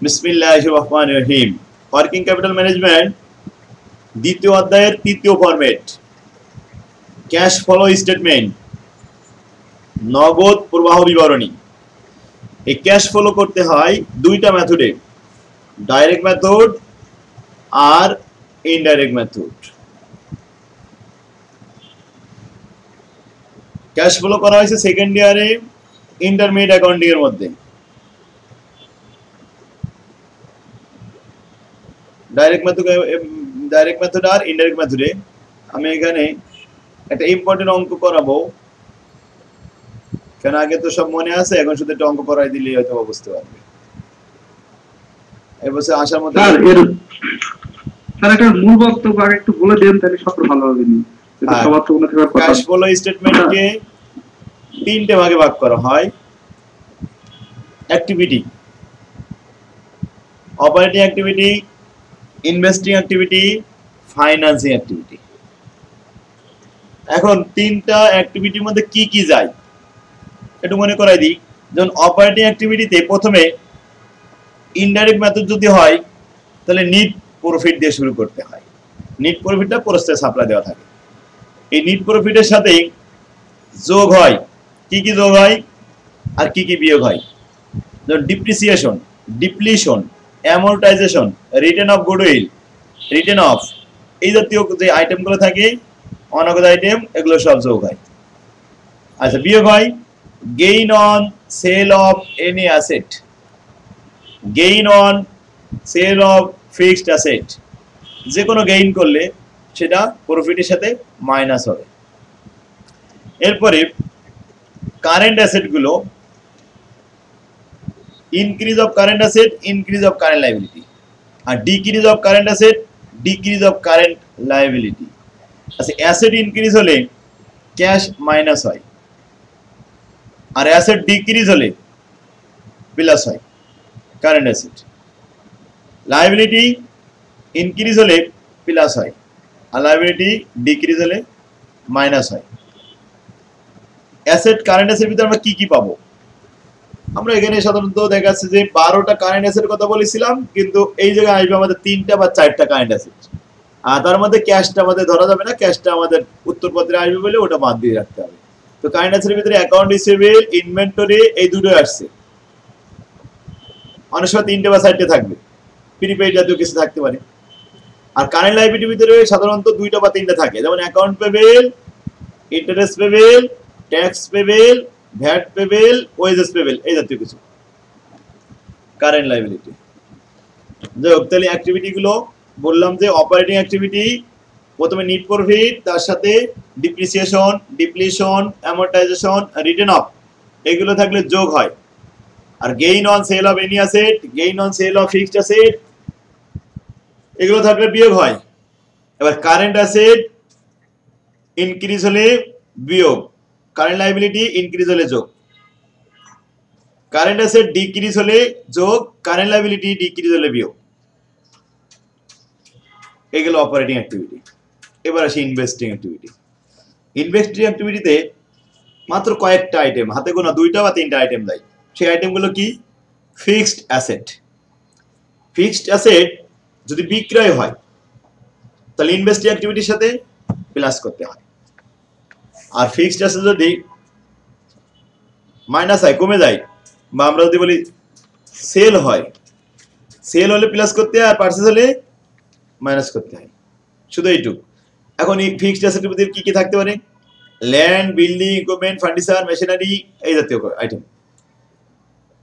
বিসমিল্লাহির রহমানির রহিম। Working capital management দ্বিতীয় অধ্যায়ের তৃতীয় ফরম্যাট, ক্যাশ ফ্লো স্টেটমেন্ট, নগদ প্রবাহ বিবরণী। এই ক্যাশ ফ্লো করতে হয় দুইটা মেথডে, ডাইরেক্ট মেথড আর ইনডাইরেক্ট মেথড। ক্যাশ ফ্লো করা হয়েছে সেকেন্ড ইয়ারে ইন্টারমিডিয়েট অ্যাকাউন্টিং এর মধ্যে। ডাইরেক্ট মেথড আর ইনডাইরেক্ট মেথডে আমি এখানে একটা ইম্পর্টেন্ট অঙ্ক করাবো, কেন আগে তো সব মনে আছে, এখন শুধু একটা অঙ্ক করাই দিলেই হয়তো বুঝতে পারবে। এই বছর আসার মধ্যে স্যার একটা মূল বক্তব্য আগে একটু বলে দেন, তাহলে সব ভালো হবে। ক্যাশ ফ্লো স্টেটমেন্টকে তিনটে ভাগে ভাগ করা হয়: activity, operating activity, investing activity, financing activity. এখন তিনটা অ্যাক্টিভিটির মধ্যে কি কি যায় একটু মনে করাই দিই। যেমন অপারেটিং অ্যাক্টিভিটিতে প্রথমে ইনডাইরেক্ট মেথড যদি হয় তাহলে নিট প্রফিট দিয়ে শুরু করতে হয়। নিট প্রফিটটা প্রসেসে সাপ্লাই দেওয়া থাকে। এই নিট প্রফিটের সাথে যোগ হয় কি কি যোগ হয় আর কি কি বিয়োগ হয়। যেমন depreciation, depletion, amortization, return of goodwill, return of, এই জাতীয় যে আইটেমগুলো থাকে অনগদ আইটেম, এগুলো সব যোগ হয়। আচ্ছা, বিয়োগ হয় gain on sale of any asset, gain on sale of fixed asset. যে কোনো গেইন করলে সেটা প্রফিটের সাথে মাইনাস হবে। এরপরে কারেন্ট অ্যাসেটগুলো, increase of current asset, increase of current liability, আর decrease of current asset, decrease of current liability. আচ্ছা, অ্যাসেট ইনক্রিজ হলে ক্যাশ মাইনাস হয়, আর অ্যাসেট ডিক্রিজ হলে প্লাস হয় কারেন্ট অ্যাসেট। লাইবিলিটি ইনক্রিজ হলে প্লাস হয়, আর লাইবিলিটি ডিক্রিজ হলে মাইনাস হয়। অ্যাসেট কারেন্ট অ্যাসেট ভিতরে আমরা কি কি পাবো? আমরা এখানে সাধারণত দেখা যাচ্ছে যে 12টা কারেন্ট অ্যাসেট কথা বলেছিলাম, কিন্তু এই জায়গায় আসবে আমাদের 3টা বা 4টা কারেন্ট অ্যাসেট। আর তার মধ্যে ক্যাশটা আমাদের ধরা যাবে না, ক্যাশটা আমাদের উত্তরপত্রে আসবে বলে ওটা বাদ দিয়ে রাখতে হবে। তো কারেন্ট অ্যাসেটের ভিতরে অ্যাকাউন্ট রিসিভেবল, ইনভেন্টরি, এই দুটোই আসছে। অনেক সময় 3টে বা 4টে থাকবে, প্রিপেইড জাতীয় কিছু থাকতে পারে। আর কারেন্ট লাইবিলিটির ভিতরে সাধারণত 2টা বা 3টে থাকে, যেমন account payable, interest payable, tax payable, VAT payable, wages payable, এই জাতীয় কিছু কারেন্ট লাইবিলিটি। তাহলে অ্যাক্টিভিটিগুলো বললাম যে অপারেটিং অ্যাক্টিভিটি প্রথমে নিট প্রফিট, তার সাথে depreciation, depletion, amortization, return of, এগুলো থাকলে যোগ হয়। আর gain on sale of any asset, gain on sale of fixed asset, এগুলো থাকলে বিয়োগ হয়। এবার কারেন্ট অ্যাসেট ইনক্রিজ হলে বিয়োগ, কারেন্ট লাইবিলিটি ইনক্রিজ হলে যোগ। কারেন্ট অ্যাসেট ডিক্রিজ হলে যোগ, কারেন্ট লাইবিলিটি ডিক্রিজ হলে বিয়োগ। এগুলো অপারেটিং অ্যাক্টিভিটি। এবার আসি ইনভেস্টিং অ্যাক্টিভিটি। ইনভেস্টিং অ্যাক্টিভিটিতে মাত্র কয়েকটা আইটেম, হাতে গোনা 2টা বা 3টা আইটেম দেয়। সেই আইটেমগুলো কি? Fixed asset. ফিক্সড অ্যাসেট যদি বিক্রয় হয় তাহলে ইনভেস্টিং অ্যাক্টিভিটির সাথে প্লাস করতে হয়। আর ফিক্সড অ্যাসেট যদি মাইনাস হয়, কমে যায়, বা আমরা যদি বলি সেল হয়, সেল হলে প্লাস করতে হয়, আর পারচেজ হলে মাইনাস করতে হয়, শুধু এইটুকু। এখন এই ফিক্সড অ্যাসেটের ভিতরে কি কি থাকতে পারে? Land, building, equipment, furniture, machinery, এই জাতীয় আইটেম।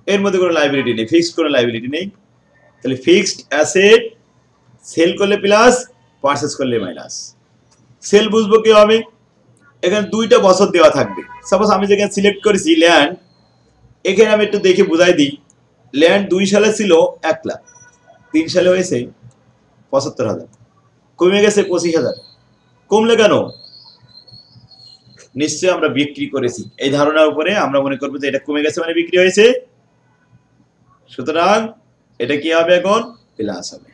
এর মধ্যে কোনো লাইবিলিটি নেই, ফিক্সড কোনো লাইবিলিটি নেই। তাহলে ফিক্সড অ্যাসেট সেল করলে প্লাস, পারচেজ করলে মাইনাস। সেল বুঝবো কি হবে? এখানে 2টা বছর দেওয়া থাকবে। সাপোজ আমি যেখানে সিলেক্ট করেছি ল্যান্ড, এখানে আমি একটু দেখে বুঝাই দিই। ল্যান্ড 2 সালে ছিল 1 লাখ, 3 সালে হয়েছে 75,000, কমে গেছে 25,000। কমলে কেন? নিশ্চয়ই আমরা বিক্রি করেছি, এই ধারণার উপরে আমরা মনে করবো যে এটা কমে গেছে মানে বিক্রি হয়েছে, সুতরাং এটা কি হবে? এখন প্লাস হবে।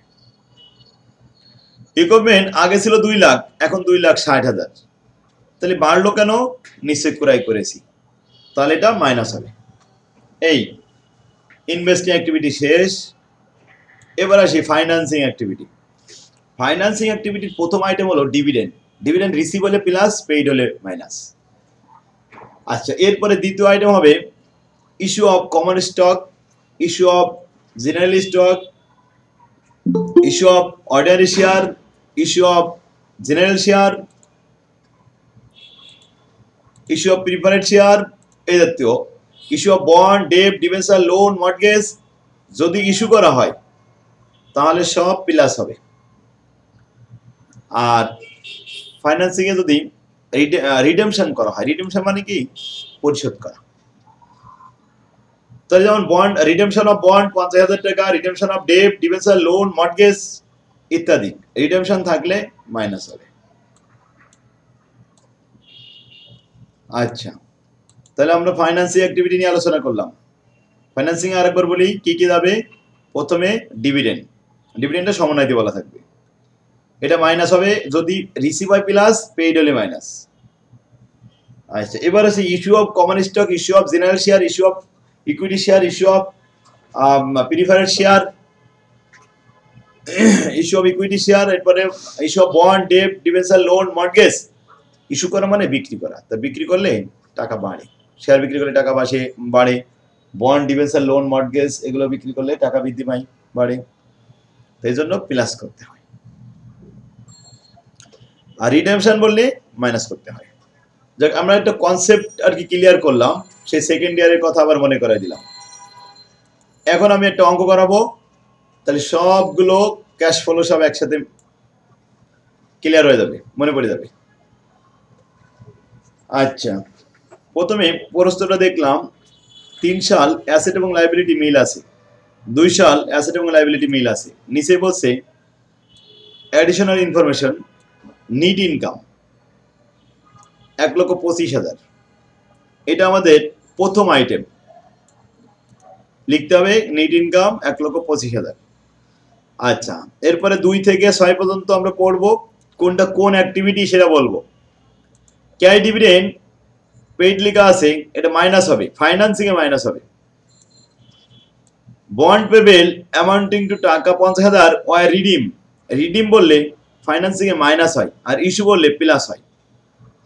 ইকুইপমেন্ট আগে ছিল 2 লাখ, এখন 2,60,000, তাহলে বাড়লো কেন? নিশ্চয় ক্রয় করেছি, তাহলে এটা মাইনাস হবে। এই ইনভেস্টিং অ্যাক্টিভিটি শেষ। এবার আসি ফাইন্যান্সিং অ্যাক্টিভিটি। ফাইন্যান্সিং অ্যাক্টিভিটির প্রথম আইটেম হলো ডিভিডেন্ড। ডিভিডেন্ড রিসিভ হলে প্লাস, পেইড হলে মাইনাস। আচ্ছা, এরপরে দ্বিতীয় আইটেম হবে issue of common stock, issue of general stock, issue of ordinary share, issue of general share, issue of preferred share, এই জাতীয় issue of bond, debt, debenture, loan, mortgage যদি issue করা হয় তাহলে সব প্লাস হবে। আর ফাইন্যান্সিং এ যদি রিডেমশন করা হয়, রিডেমশন মানে কি পরিশোধ করা, তাহলে যেমন বন্ড, রিডেমশন অফ বন্ড 50,000 টাকা, redemption of debt, debenture, loan, mortgage ইত্যাদি রিডেমশন থাকলে মাইনাস হবে। আচ্ছা, তাহলে আমরা ফাইন্যান্সিং অ্যাক্টিভিটি নিয়ে আলোচনা করলাম। ফাইন্যান্সিং এ আরেকবার বলি কি কি যাবে। প্রথমে ডিভিডেন্ড, ডিভিডেন্ডটা সমন্বয় দিয়ে বলা থাকবে, এটা মাইনাস হবে যদি রিসিভ হয় প্লাস, পেইড হলে মাইনাস। আচ্ছা, এবার আছে issue of common stock, issue of general share, issue of equity share, issue of preferred share, issue of equity share, এরপরে issue of bond, debt, debenture, loan, mortgage. Issue করা মানে বিক্রি করা, তা বিক্রি করলে টাকা বাড়ে, শেয়ার বিক্রি করলে টাকা বাড়ে, বন্ড, ডিবেঞ্চার, লোন, মর্টগেজ এগুলো বিক্রি করলে টাকা বৃদ্ধি পায়, বাড়ে, তাই জন্য প্লাস করতে হয়। আর রিডেমশন বললে মাইনাস করতে হয়। যাক, আমরা একটা কনসেপ্ট আর কি ক্লিয়ার করলাম, সেই সেকেন্ড ইয়ারের কথা আবার মনে করাই দিলাম। এখন আমি একটা অঙ্ক করাবো, তাহলে সবগুলো ক্যাশ ফ্লো সব একসাথে ক্লিয়ার হয়ে যাবে, মনে পড়ে যাবে। আচ্ছা, প্রথমে প্রশ্নটা দেখলাম 3 সাল অ্যাসেট এবং লাইবিলিটি মিল আছে, 2 সাল অ্যাসেট এবং লাইবিলিটি মিল আছে। নিচে বলছে অ্যাডিশনাল ইনফরমেশন, নিট ইনকাম 1,25,000, এটা আমাদের প্রথম আইটেম লিখতে হবে, নিট ইনকাম 1,25,000। আচ্ছা, এরপরে 2 থেকে 6 পর্যন্ত আমরা পড়বো, কোনটা কোন অ্যাক্টিভিটি সেটা বলবো। ক্যাশ ডিভিডেন্ড পেইড লেখা আছে, এটা মাইনাস হবে, ফাইন্যান্সিং এ মাইনাস হবে। বন্ড পেবেল অ্যামাউন্টিং টু টাকা 50,000 ওয়াই রিডিম, রিডিম বললে ফাইন্যান্সিং এ মাইনাস হয়, আর ইস্যু বললে প্লাস হয়।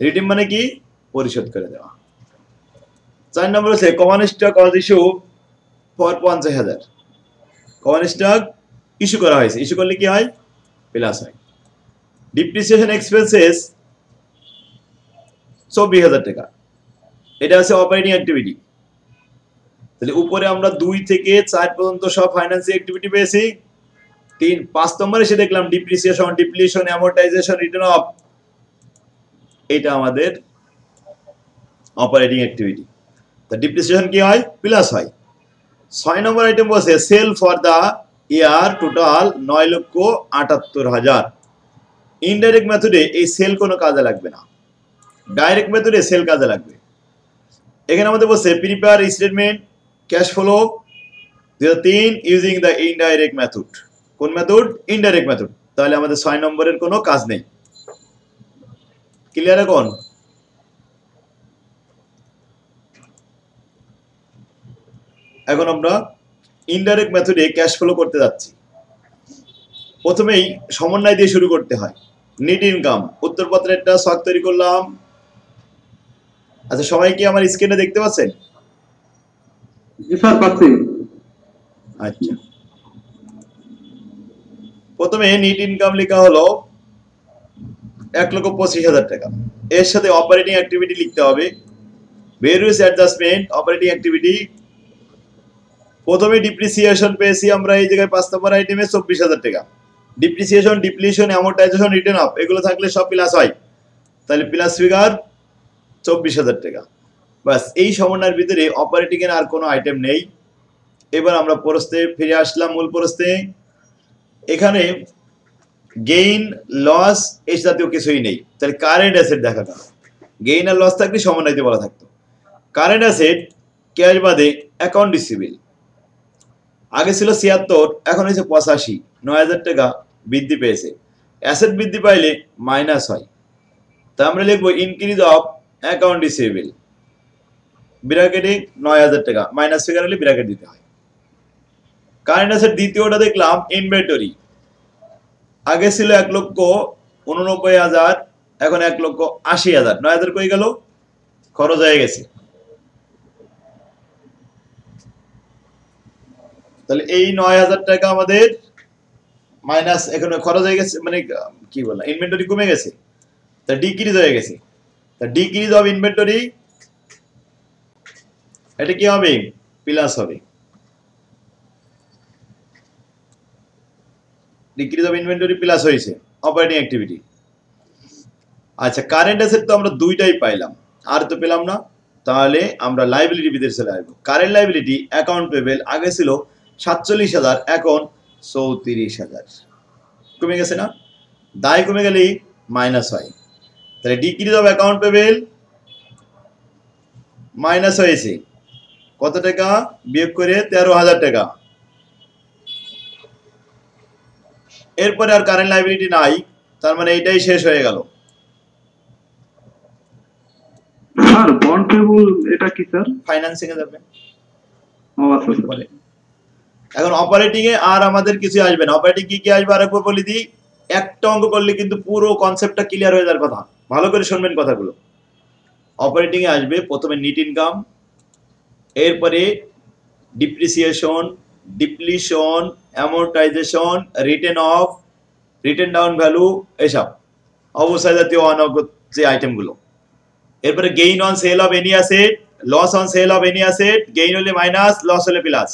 রিডিম মানে কি পরিশোধ করে দেওয়া। 4 নম্বর হচ্ছে common stock was issue for 50,000, common stock issue করা হয়েছে, ইস্যু করলে কি হয় প্লাস হয়। ডিপ্রিসিয়েশন এক্সপেন্সেস 24,000 টাকা, এটা আছে অপারেটিং অ্যাক্টিভিটি। তাহলে উপরে আমরা 2 থেকে 4 পর্যন্ত সব ফাইন্যান্সিং অ্যাক্টিভিটি পেয়েছি। 5 নম্বরে এসে দেখলাম depreciation, depletion, amortisation, return of, এটা আমাদের অপারেটিং অ্যাক্টিভিটি। তা ডিপ্রিসিয়েশন কি হয় প্লাস হয়। 6 নম্বর আইটেম বলছে sale for the year total 9,78,000। Indirect মেথডে এই সেল কোনো কাজে লাগবে না, ডাইরেক্ট মেথডে সেল কাজে লাগবে। এখানে আমাদের বলছে prepare statement cash flow 2003 using the indirect method. কোন মেথড? Indirect method. তাহলে আমাদের 6 নম্বরের কোনো কাজ নেই। ক্লিয়ার? এখন আমরা ইনডাইরেক্ট মেথডে ক্যাশ ফ্লো করতে যাচ্ছি। প্রথমেই সমন্বয় দিয়ে শুরু করতে হয়। নিট ইনকাম, উত্তরপত্রের একটা ছক তৈরি করলাম। আচ্ছা, সবাই কি আমার স্ক্রিনে দেখতে পাচ্ছেন? জি স্যার, পাচ্ছি। আচ্ছা, প্রথমে নিট ইনকাম লেখা হলো 1,25,000 টাকা। এর সাথে অপারেটিং অ্যাক্টিভিটি লিখতে হবে, ভেরিয়াস অ্যাডজাস্টমেন্ট অপারেটিং অ্যাক্টিভিটি। প্রথমে ডিপ্রিসিয়েশন পেয়েছি আমরা এই জায়গায় 5 নম্বর আইটেমে 24,000 টাকা। Depreciation, depletion, amortisation, return of এগুলো থাকলে সব প্লাস হয়, তাহলে প্লাস ফিগার 24,000 টাকা। বাস, এই সমন্বয়ের ভিতরে অপারেটিং এর আর কোনো আইটেম নেই। এবার আমরা প্রশ্নে ফিরে আসলাম, মূল প্রশ্নে। এখানে গেইন, লস এই জাতীয় কিছুই নেই, তাহলে কারেন্ট অ্যাসেট দেখা গেল। গেইন আর লস থাকলে সমন্বয়তে বলা থাকতো। কারেন্ট অ্যাসেট ক্যাশ বাদে অ্যাকাউন্ট রিসিভেবল আগে ছিল 76, এখন হয়েছে 85, 9,000 টাকা বৃদ্ধি পেয়েছে। অ্যাসেট বৃদ্ধি পাইলে মাইনাস হয়, তা আমরা লিখবো ইনক্রিজ অফ অ্যাকাউন্ট রিসিভেবল, ব্র্যাকেটে 9,000 টাকা, মাইনাস ফিগার হলে ব্র্যাকেট দিতে হয়। কারেন্ট অ্যাসেট দ্বিতীয়টা দেখলাম ইনভেন্টরি। আগে ছিল 1,89,000, এখন 1,80,000। 9,000 কই গেল? খরচ হয়ে গেছে। তাহলে এই 9,000 টাকা আমাদের মাইনাস, এখন খরচ হয়ে গেছে, মানে কি বললাম, ইনভেন্টরি কমে গেছে, তা ডিক্রিজ হয়ে গেছে। তা ডিক্রিজ অফ ইনভেন্টরি, এটা কি হবে? প্লাস হবে। ডিক্রিজ অফ ইনভেন্টরি প্লাস হয়েছে অপারেটিং অ্যাক্টিভিটি। আচ্ছা, কারেন্ট অ্যাসেট তো আমরা দুইটাই পাইলাম, আর তো পেলাম না। তাহলে আমরা লাইবিলিটি ভিতরে চলে আসবো। কারেন্ট লাইবিলিটি অ্যাকাউন্ট পেবেল আগে ছিল 47,000, এখন 34,000। কমে গেছে না? দায় কমে গেলেই মাইনাস হয়। তাহলে decrease of account payable minus হয়েছে কত টাকা? বিয়োগ করে 13,000 টাকা। এরপরে আর কারেন্ট লাইবিলিটি নাই, তার মানে এটাই শেষ হয়ে গেল। স্যার বন্ড পেবল এটা কি স্যার? ফাইন্যান্সিং এ যাবে। ও আচ্ছা স্যার। এখন অপারেটিং এ আর আমাদের কিছু আসবে না। অপারেটিং কি কি আসবে আরেকবার বলে দিই। একটা অঙ্ক করলে কিন্তু পুরো কনসেপ্টটা ক্লিয়ার হয়ে যাওয়ার কথা। ভালো করে শুনবেন কথাগুলো। অপারেটিং এ আসবে প্রথমে নেট ইনকাম, এরপরে depreciation, depletion, amortization, written off, written down value, এসব অবস্থা জাতীয় অনগত যে আইটেমগুলো। এরপরে gain on sale of any asset, loss on sale of any asset, gain হলে মাইনাস, লস হলে প্লাস।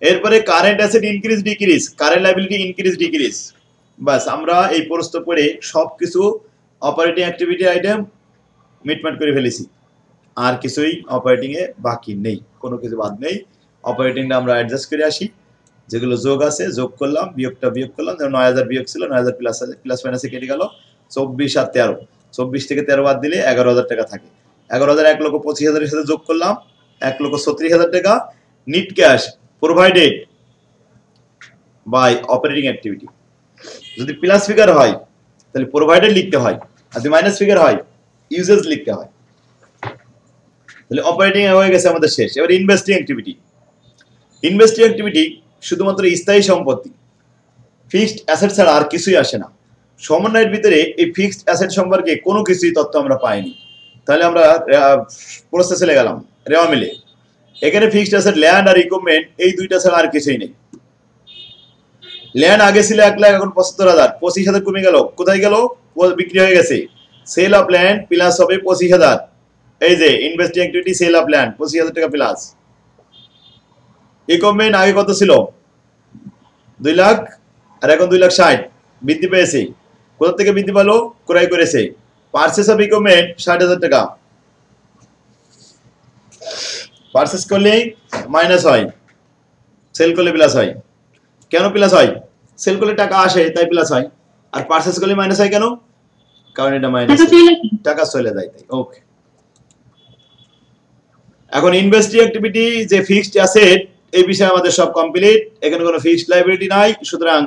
এরপরে current asset increase decrease, current liability increase decrease. বাস, আমরা এই প্রশ্ন পড়ে সবকিছু অপারেটিং অ্যাক্টিভিটি আইটেম মিটমাট করে ফেলেছি। আর কিছুই অপারেটিং এ বাকি নেই, কোনো কিছু বাদ নেই। অপারেটিংটা আমরা অ্যাডজাস্ট করে আসি। যেগুলো যোগ আছে যোগ করলাম, বিয়োগটা বিয়োগ করলাম। যেমন 9,000 বিয়োগ ছিল, 9,000 প্লাস আছে, প্লাস মাইনাসে কেটে গেল 24 আর 13। 24 থেকে 13 বাদ দিলে 11,000 টাকা থাকে। 11,000 1,25,000 সাথে যোগ করলাম, 1,36,000 টাকা net cash provided by operating activity. যদি প্লাস ফিগার হয় তাহলে প্রোভাইডেড লিখতে হয়, আর যদি মাইনাস ফিগার হয় ইউজেস লিখতে হয়। তাহলে অপারেটিং হয়ে গেছে আমাদের শেষ। এবার ইনভেস্টিং অ্যাক্টিভিটি। ইনভেস্টিং অ্যাক্টিভিটি শুধুমাত্র স্থায়ী সম্পত্তি, ফিক্সড অ্যাসেট ছাড়া আর কিছুই আসে না। সমন্বয়ের ভিতরে এই ফিক্সড অ্যাসেট সম্পর্কে কোনো কিছুই তথ্য আমরা পাইনি। তাহলে আমরা প্রসেসে চলে গেলাম রেওয়া মিলে। এখানে ফিক্সড অ্যাসেট ল্যান্ড আর ইকুইপমেন্ট, এই দুইটা ছাড়া আর কিছুই নেই। ল্যান্ড আগে ছিল 1 লাখ, এখন 75,000। 25,000 কমে গেল, কোথায় গেল? বিক্রি হয়ে গেছে। সেল অফ ল্যান্ড প্লাস হবে 25,000। এই যে investing activity sale of land 25,000 টাকা প্লাস। ইকুইপমেন্ট আগে কত ছিল? 2 লাখ, আর এখন 2,60,000 বৃদ্ধি পেয়েছে। কোথা থেকে বৃদ্ধি পেলো? ক্রয় করেছে। পারচেস অফ ইকুইপমেন্ট 60,000 টাকা। পারচেস করলে মাইনাস হয়, সেল করলে প্লাস হয়। কেন প্লাস হয়? সেল করলে টাকা আসে তাই প্লাস হয়, আর পারচেস করলে মাইনাস হয় কেন? কারণ এটা মাইনাস, টাকা চলে যায় তাই। ওকে, এখন ইনভেস্টিং অ্যাক্টিভিটি যে ফিক্সড অ্যাসেট, এই বিষয়ে আমাদের সব কমপ্লিট। এখানে কোনো ফিক্সড লাইবিলিটি নাই, সুতরাং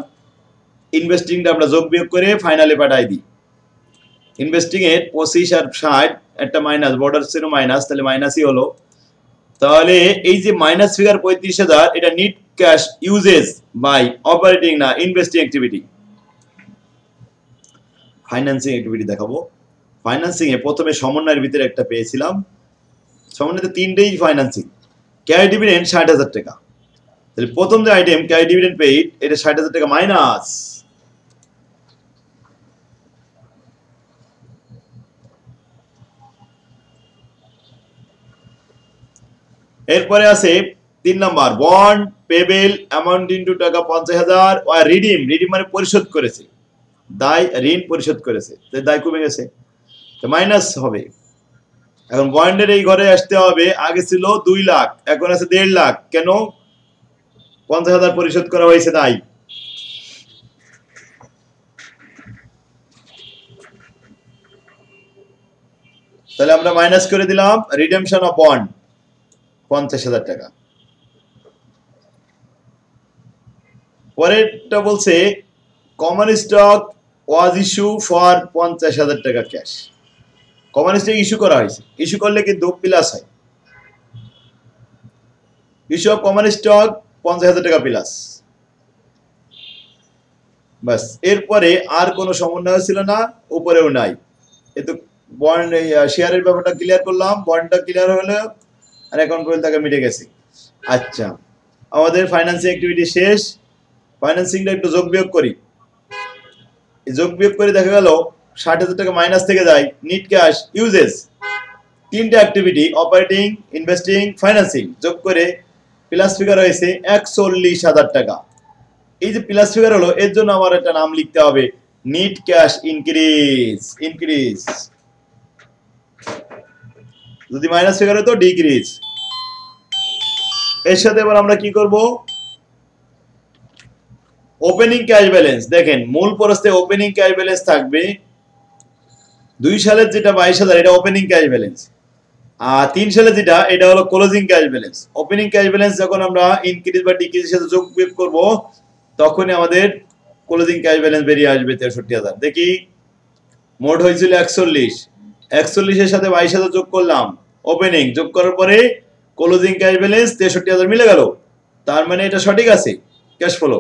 ইনভেস্টিংটা আমরা যোগ বিয়োগ করে ফাইনালে পাঠাই দিই। ইনভেস্টিং এর 25 আর 60 একটা মাইনাস, বর্ডার ছিল মাইনাস, তাহলে মাইনাসই হলো। তাহলে এই যে মাইনাস ফিগার 35,000, এটা net cash uses by operating না ইনভেস্টিং অ্যাক্টিভিটি। ফাইন্যান্সিং অ্যাক্টিভিটি দেখাবো। ফাইন্যান্সিং এ প্রথমে সমন্বয়ের ভিতরে একটা পেয়েছিলাম, সমন্বয়তে 3টেই ফাইন্যান্সিং। ক্যাশ ডিভিডেন্ড 60,000 টাকা। তাহলে প্রথম যে আইটেম ক্যাশ ডিভিডেন্ড পেইড, এটা 60,000 টাকা মাইনাস। এরপরে আছে 3 number, bond payable amount into টাকা 50,000, আর রিডিম, রিডিম মানে পরিশোধ করেছে, দায় ঋণ পরিশোধ করেছে, তাই দায় কমে গেছে, তো মাইনাস হবে। এখন বন্ডের এই ঘরে আসতে হবে, আগে ছিল 2 লাখ, এখন আছে 1.5 লাখ। কেন? 50,000 পরিশোধ করা হয়েছে তাই। তাহলে আমরা মাইনাস করে দিলাম রিডেমশন অফ বন্ড 50,000 টাকা। পরেরটা বলছে common stock was issue for 50,000 টাকা ক্যাশ। কমন স্টক ইস্যু করা হয়েছে, ইস্যু করলে কিন্তু প্লাস হয়। ইস্যু অফ কমন স্টক 50,000 টাকা প্লাস। বাস, এরপরে আর কোনো সমন্বয় ছিল না, উপরেও নাই। এ তো বন্ড শেয়ারের ব্যাপারটা ক্লিয়ার করলাম, বন্ডটা ক্লিয়ার হলো, আর অ্যাকাউন্ট পেয়েবল টাকা মিটে গেছে। আচ্ছা, আমাদের ফাইন্যান্সিং অ্যাক্টিভিটি শেষ। ফাইন্যান্সিংটা একটু যোগ বিয়োগ করি। যোগ বিয়োগ করে দেখা গেল 60,000 টাকা মাইনাস থেকে যায় নিট ক্যাশ ইউজেস। তিনটা অ্যাক্টিভিটি অপারেটিং, ইনভেস্টিং, ফাইন্যান্সিং যোগ করে প্লাস ফিগার হয়েছে 41,000 টাকা। এই যে প্লাস ফিগার হলো, এর জন্য আমার একটা নাম লিখতে হবে, নিট ক্যাশ ইনক্রিজ। ইনক্রিজ যদি মাইনাস ফিগার হতো ডিক্রিজ। এর সাথে এবার আমরা কি করব, ওপেনিং ক্যাশ ব্যালেন্স। দেখেন মূল প্রস্তে ওপেনিং ক্যাশ ব্যালেন্স থাকবে 2 সালের যেটা 22,000, এটা ওপেনিং ক্যাশ ব্যালেন্স। আর 3 সালে যেটা, এটা হলো closing cash balance. Opening cash balance যখন আমরা ইনক্রিজ বা ডিক্রিজের সাথে যোগ বিয়োগ করব, তখনই আমাদের ক্লোজিং ক্যাশ ব্যালেন্স বেরিয়ে আসবে 63,000। দেখি, মোট হয়েছিল 41, 41 এর সাথে 22,000 যোগ করলাম, ওপেনিং যোগ করার পরে ক্লোজিং ক্যাশ ব্যালেন্স 63,000 মিলে গেল। তার মানে এটা সঠিক আছে ক্যাশ ফ্লো।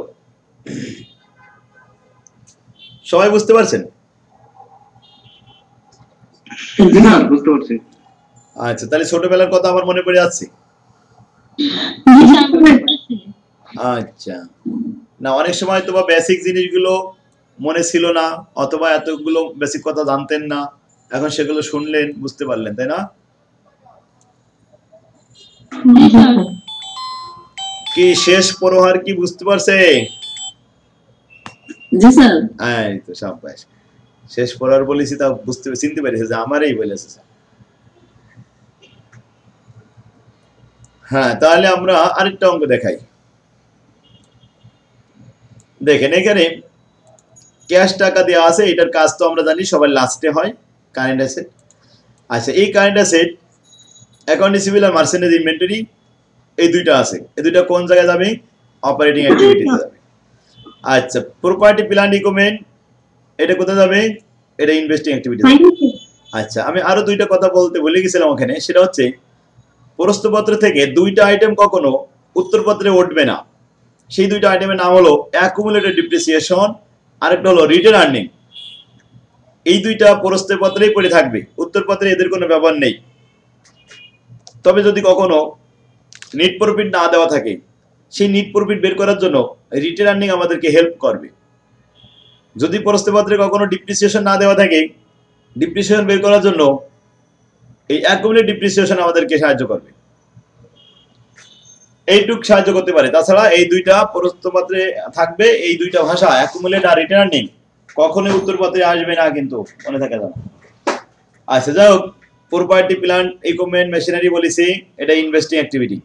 সবাই বুঝতে পারছেন? বুঝতে পারছি। আচ্ছা, তাহলে ছোটবেলার কথা আমার মনে পড়ে যাচ্ছে। আচ্ছা, না অনেক সময় তো বেসিক জিনিসগুলো মনে ছিল না, অথবা এতগুলো বেসিক কথা জানতেন না, এখন সেগুলো শুনলেন, বুঝতে পারলেন, তাই না? কি শেষ পড়ার কি বুঝতে পারছে? জি স্যার। এই তো শাবাশ, শেষ পড়ার বলেছি তা বুঝতে চিনতে পেরেছে যে আমারই বলেছে। হ্যাঁ, তাহলে আমরা আরেকটা অঙ্ক দেখাই। দেখেন এখানে ক্যাশ টাকা দেওয়া আছে, এটার কাজ তো আমরা জানি সবার লাস্টে হয়, কারেন্ট অ্যাসেট। আচ্ছা, এই কারেন্ট অ্যাসেট, অ্যাকাউন্ট রিসিভেবল আর মার্চেন্টেজ ইনভেন্টরি, এই দুইটা আছে। এই দুইটা কোন জায়গায় যাবে? অপারেটিং অ্যাক্টিভিটিতে যাবে। আচ্ছা, প্রপার্টি, প্ল্যান্ট, ইকুইপমেন্ট, এটা কোথায় যাবে? এটা ইনভেস্টিং অ্যাক্টিভিটি। আচ্ছা, আমি আরো দুইটা কথা বলতে ভুলে গেছিলাম ওখানে, সেটা হচ্ছে প্রশ্নপত্র থেকে দুইটা আইটেম কখনো উত্তরপত্রে উঠবে না। সেই দুইটা আইটেমের নাম হলো অ্যাকুমুলেটেড ডিপ্রিসিয়েশন, আরেকটা হলো রিটেন আর্নিং। এই দুইটা প্রশ্নপত্রেই পড়ে থাকবে, উত্তরপত্রে এদের কোনো ব্যবহার নেই। তবে যদি কখনো নিট প্রফিট না দেওয়া থাকে, সেই নিট প্রফিট বের করার জন্য রিটেন আর্নিং আমাদেরকে হেল্প করবে। যদি প্রশ্নপত্রে কখনো ডিপ্রিসিয়েশন না দেওয়া থাকে, ডিপ্রিসিয়েশন বের করার জন্য এই অ্যাকুমুলেটেড ডিপ্রিসিয়েশন আমাদেরকে সাহায্য করবে, এইটুক সাহায্য করতে পারে। তাছাড়া এই দুইটা প্রশ্নপত্রে থাকবে, এই দুইটা ভাষা অ্যাকুমুলেট আর রিটেন আর্নিং কখনোই উত্তরপত্রে আসবে না, কিন্তু মনে থাকে না। আচ্ছা, যাই হোক, প্রপার্টি, প্ল্যান্ট, ইকুইপমেন্ট, মেশিনারি বলেছি, এটা ইনভেস্টিং অ্যাক্টিভিটি।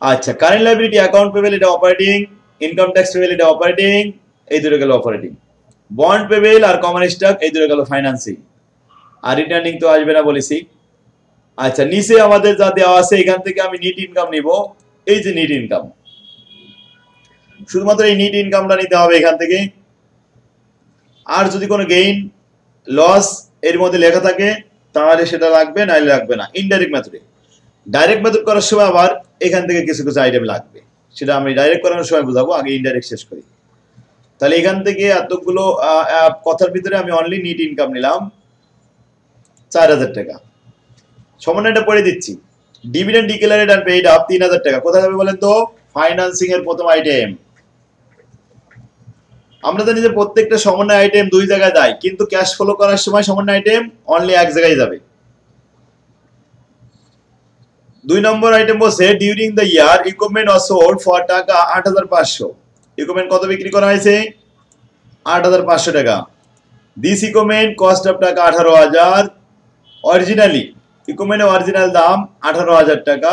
আচ্ছা, কারেন্ট লায়াবিলিটি, অ্যাকাউন্ট পেবেল, এটা অপারেটিং, ইনকাম ট্যাক্স পেবেল, এটা অপারেটিং, এই দুটো গেল অপারেটিং। বন্ড পেবেল আর কমন স্টক, এই দুটো গেল ফাইন্যান্সিং। আর রিটার্নিং তো আসবে না বলেছি। আচ্ছা, নিচে আমাদের যা দেওয়া আছে, এখান থেকে আমি নিট ইনকাম নিব। এই যে নিট ইনকাম, শুধুমাত্র এই নিট ইনকামটা নিতে হবে এখান থেকে। আর যদি কোনো গেইন লস এর মধ্যে লেখা থাকে তাহলে সেটা লাগবে, নাইলে লাগবে না। ইনডাইরেক্ট মেথডে, ডাইরেক্ট মেথড করার সময় আবার এখান থেকে কিছু কিছু আইটেম লাগবে, সেটা আমি ডাইরেক্ট করানোর সময় বুঝাবো, আগে ইনডাইরেক্ট শেষ করি। তাহলে এখান থেকে এতগুলো কথার ভিতরে আমি অনলি নিট ইনকাম নিলাম 4,000 টাকা। সমন্বয়টা পড়ে দিচ্ছি। Dividend declared and paid up 3,000 টাকা। কোথায় যাবে বলেন তো? ফাইন্যান্সিং এর প্রথম আইটেম। আমরা জানি যে প্রত্যেকটা সমন্বয় আইটেম দুই জায়গায় যায়, কিন্তু ক্যাশ ফ্লো করার সময় সমন্বয় আইটেম অনলি এক জায়গায় যাবে। 2 নম্বর আইটেম বলছে during the year equipment was sold for টাকা 8,500। ইকুইপমেন্ট কত বিক্রি করা হয়েছে? 8,500 টাকা। দিস ইকুইপমেন্ট কস্ট অফ টাকা 18,000। অরিজিনালি ইকুইপমেন্টের অরিজিনাল দাম 18,000 টাকা,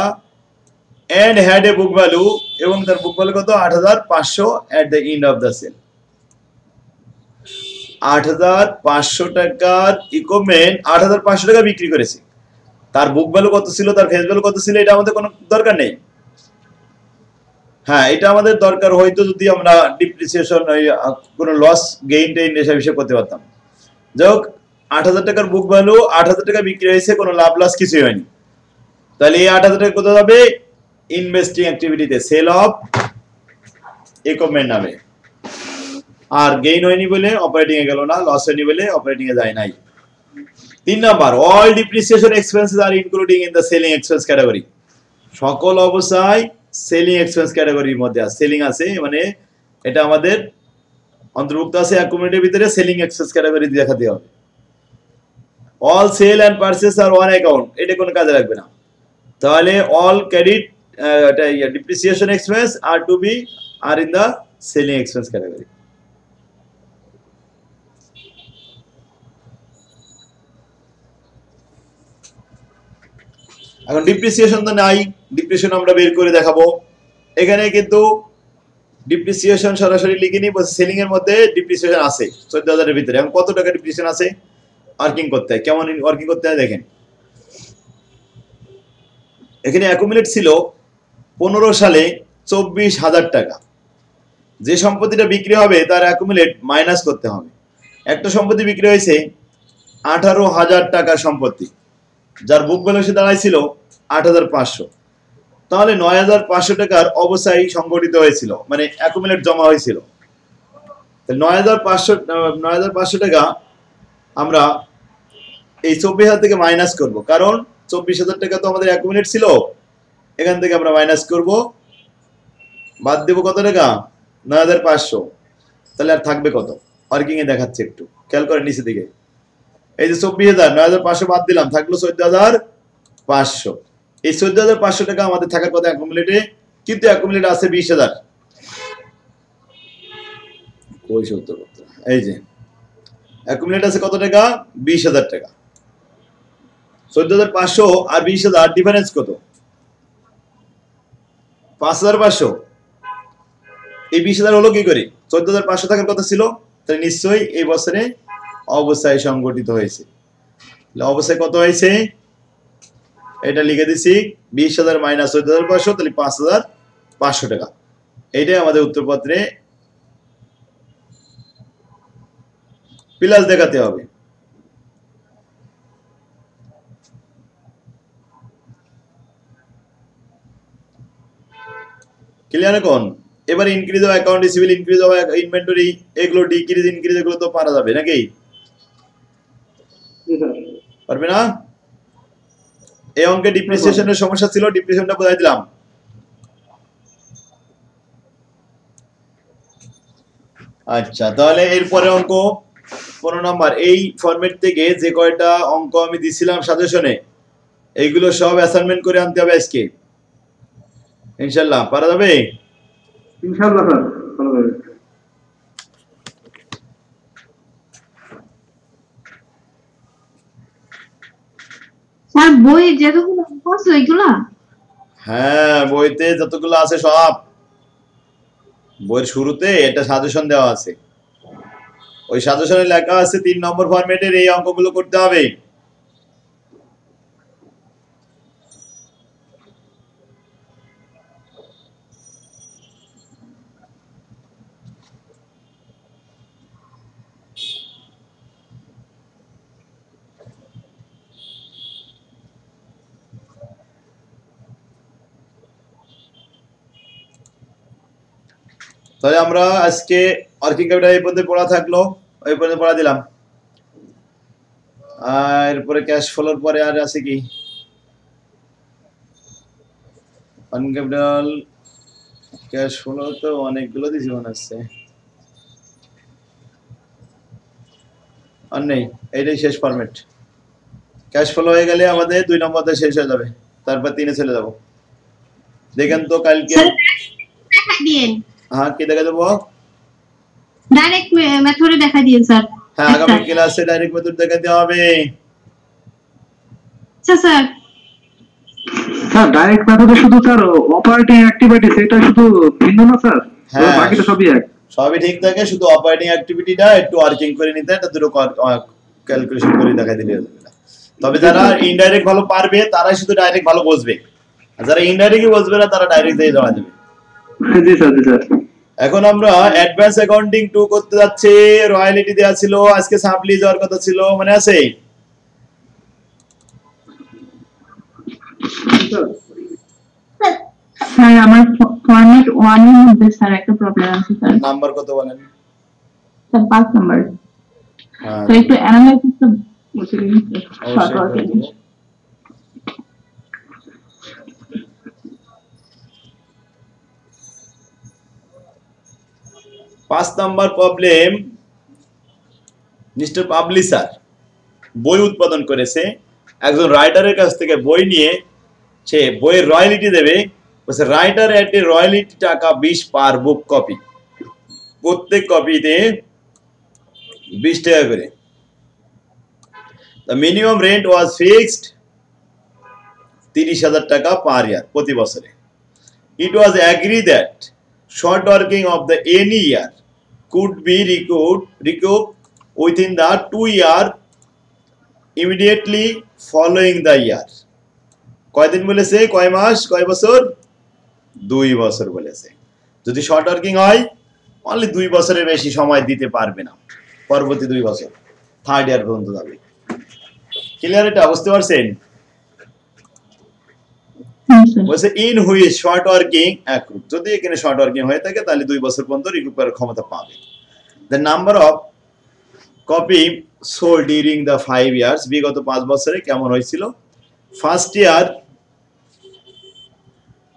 and had a book value, এবং তার বুক ভ্যালু কত? 8,500 at the end of the sale. 8,500 টাকার ইকুইপমেন্ট 8,500 টাকা বিক্রি করেছে, তার বুক ভ্যালু কত ছিল, তার ফেস ভ্যালু কত ছিল, এটা আমাদের কোনো দরকার নেই। হ্যাঁ, এটা আমাদের দরকার হয়তো যদি আমরা ডিপ্রিসিয়েশন কোনো লস গেইন টেইন এসব হিসেব করতে পারতাম। যাই হোক, 8,000 টাকার বুক ভ্যালু, 8,000 টাকা বিক্রি হয়েছে, কোনো লাভ লস কিছুই হয়নি। তাহলে এই 8,000 টাকা কোথায় যাবে? ইনভেস্টিং অ্যাক্টিভিটিতে, সেল অফ একমের নামে, আর গেইন হয়নি বলে অপারেটিং এ গেল না, লস হয়নি বলে অপারেটিং এ যায় নাই। 3 number, all depreciation expenses are including in the selling expense category. সকল অবস্থায় সেলিং এক্সপেন্স ক্যাটাগরির মধ্যে আছে, সেলিং আছে মানে এটা আমাদের অন্তর্ভুক্ত আছে অ্যাকুমুলেটের ভিতরে, সেলিং এক্সপেন্স ক্যাটাগরি দেখাতে হবে। All sale and purchase are one account, এটা কোনো কাজে লাগবে না। তাহলে all credit depreciation expense are to be are in the selling expense category. এখন ডিপ্রিসিয়েশন তো নাই, ডিপ্রিসিয়েশন আমরা বের করে দেখাবো। এখানে কিন্তু ডিপ্রিসিয়েশন সরাসরি লিখিনি, সেলিং এর মধ্যে ডিপ্রিসিয়েশন আছে 14,000 এর ভিতরে। এখন কত টাকা ডিপ্রিসিয়েশন আছে ওয়ার্কিং করতে হয়, কেমন ওয়ার্কিং করতে হয় দেখেন। এখানে অ্যাকুমুলেট ছিল 15 সালে 24,000 টাকা। যে সম্পত্তিটা বিক্রি হবে তার অ্যাকুমুলেট মাইনাস করতে হবে। একটা সম্পত্তি বিক্রি হয়েছে 18,000 টাকার সম্পত্তি, যার বুক ভ্যালু এসে দাঁড়াইছিল 8,500। তাহলে 9,500 টাকার অবস্থায় সংগঠিত হয়েছিল, মানে অ্যাকুমুলেট জমা হয়েছিল। 9,500 টাকা আমরা এই 24,000 থেকে মাইনাস করব, কারণ 24,000 টাকা তো আমাদের অ্যাকুমুলেট ছিল। এখান থেকে আমরা মাইনাস করব, বাদ দেব কত টাকা, 9,500। তাহলে আর থাকবে কত, ওয়ার্কিং এ দেখাচ্ছে, একটু খেয়াল করেন নিচে দিকে। এই যে 24,000, 9,500 বাদ দিলাম, থাকলো 14,500। এই 14,500 টাকা আমাদের থাকার কথা অ্যাকুমুলেটে, কিন্তু অ্যাকুমুলেট আছে 20,000। কই সত্তর, এই যে অ্যাকুমুলেট আছে কত টাকা, 20,000 টাকা। 14,500 আর 20,000 ডিফারেন্স কত, 5,500। এই 20,000 হলো কি করে, 14,500 টাকার কথা ছিল, তাহলে নিশ্চয়ই এই বছরে অবস্থায় সংগঠিত হয়েছে। অবস্থায় কত হয়েছে এটা লিখে দিছি, 20,000 মাইনাস 14,500, তাহলে 5,500 টাকা। এইটাই আমাদের উত্তরপত্রে প্লাস দেখাতে হবে। ক্লিয়ার এখন? এবার increase of account receivable, increase of inventory, এগুলো ডিক্রিজ ইনক্রিজ এগুলো তো পারা যাবে নাকি, পারবে না? এই অঙ্কে ডিপ্রিসিয়েশনের সমস্যা ছিল, ডিপ্রিসিয়েশনটা বোঝাই দিলাম। আচ্ছা, তাহলে এরপরে অঙ্ক 15 নাম্বার। এই ফরম্যাট থেকে যে কয়টা অঙ্ক আমি দিছিলাম সাজেশনে, এইগুলো সব অ্যাসাইনমেন্ট করে আনতে হবে আজকে, ইনশাআল্লাহ পারা যাবে? ইনশাআল্লাহ স্যার, ভালো হবে। স্যার বই যেগুলো আছে ওইগুলা? হ্যাঁ, বইতে যতগুলো আছে সব, বইয়ের শুরুতে একটা সাজেশন দেওয়া আছে, ওই সাজেশনে লেখা আছে 3 নম্বর ফরম্যাটের এই অঙ্কগুলো করতে হবে। তাহলে আমরা আজকে ওয়ার্কিং ক্যাপিটাল এই পর্যন্ত পড়া থাকলো, ওই পর্যন্ত পড়া দিলাম। আর এরপরে ক্যাশ ফ্লোর পরে আর আছে কি, ওয়ার্কিং ক্যাপিটাল ক্যাশ ফ্লো তো অনেকগুলো দিছি মনে হচ্ছে, আর নেই, এইটাই শেষ ফরম্যাট। ক্যাশ ফ্লো হয়ে গেলে আমাদের 2 নম্বরটা শেষ হয়ে যাবে, তারপর 3 এ চলে যাব। দেখেন তো কালকে দেখা দিন। হ্যাঁ, কি দেখা দেবো, ডাইরেক্ট মেথডে দেখা দিন স্যার। হ্যাঁ, আগামী ক্লাসে ডাইরেক্ট মেথড দেখাতে হবে। আচ্ছা স্যার। স্যার ডাইরেক্ট মেথডে শুধু স্যার অপারেটিং অ্যাক্টিভিটি সেটা শুধু ভিন্ন না স্যার, হ্যাঁ, বাকিটা সবই এক। সবই ঠিক থাকে, শুধু অপারেটিং অ্যাক্টিভিটিটা একটু ওয়ার্কিং করে নিতে, এটা দুটো ক্যালকুলেশন করে দেখাই দিলে হবে। তবে যারা ইনডাইরেক্ট ভালো পারবে তারাই শুধু ডাইরেক্ট ভালো বুঝবে, আর যারা ইনডাইরেক্টই বুঝবে না তারা ডাইরেক্ট দিয়ে যাওয়া যাবে। জি স্যার, জি স্যার। এখন আমরা অ্যাডভান্স অ্যাকাউন্টিং 2 করতে যাচ্ছি। রয়্যালিটি দেওয়া ছিল, আজকে সাবলি যাওয়ার কথা ছিল, মনে আছে? স্যার আমার ফরম্যাট 1 এর মধ্যে স্যার একটা প্রবলেম আছে স্যার। নাম্বার কত বলেন? Sir 5 number. হ্যাঁ, তো একটু অ্যানালাইসিসটা বুঝে নিন শর্ট অবশ্যই ওয়ার্কে। বলবো। 5 নাম্বার প্রবলেম, মিস্টার পাবলিশার বই উৎপাদন করেছে, একজন রাইটারের কাছ থেকে বই নিয়ে সে বইয়ের রয়্যালিটি দেবে, বলছে রাইটার এট এ রয়্যালিটি টাকা 20 পার বুক কপি, প্রত্যেক কপিতে 20 টাকা করে। The minimum rent was fixed 30,000 টাকা পার ইয়ার, প্রতি বছরে। It was agree that short working of the any year could be recouped within the 2 year immediately following the year. কয়দিন বলেছে, কয় মাস, কয় বছর? 2 বছর বলেছে। যদি শর্ট ওয়ার্কিং হয় অনলি 2 বছরের বেশি সময় দিতে পারবে না, পরবর্তী 2 বছর, থার্ড ইয়ার পর্যন্ত যাবে। ক্লিয়ার? এটা বুঝতে পারছেন? বলছে in which short working accrued, যদি এখানে শর্ট ওয়ার্কিং হয়ে থাকে তাহলে 2 বছর পর্যন্ত রিকুপ করার ক্ষমতা পাবে। The number of copy sold during the 5 years, বিগত 5 বছরে কেমন হয়েছিল? ফার্স্ট ইয়ার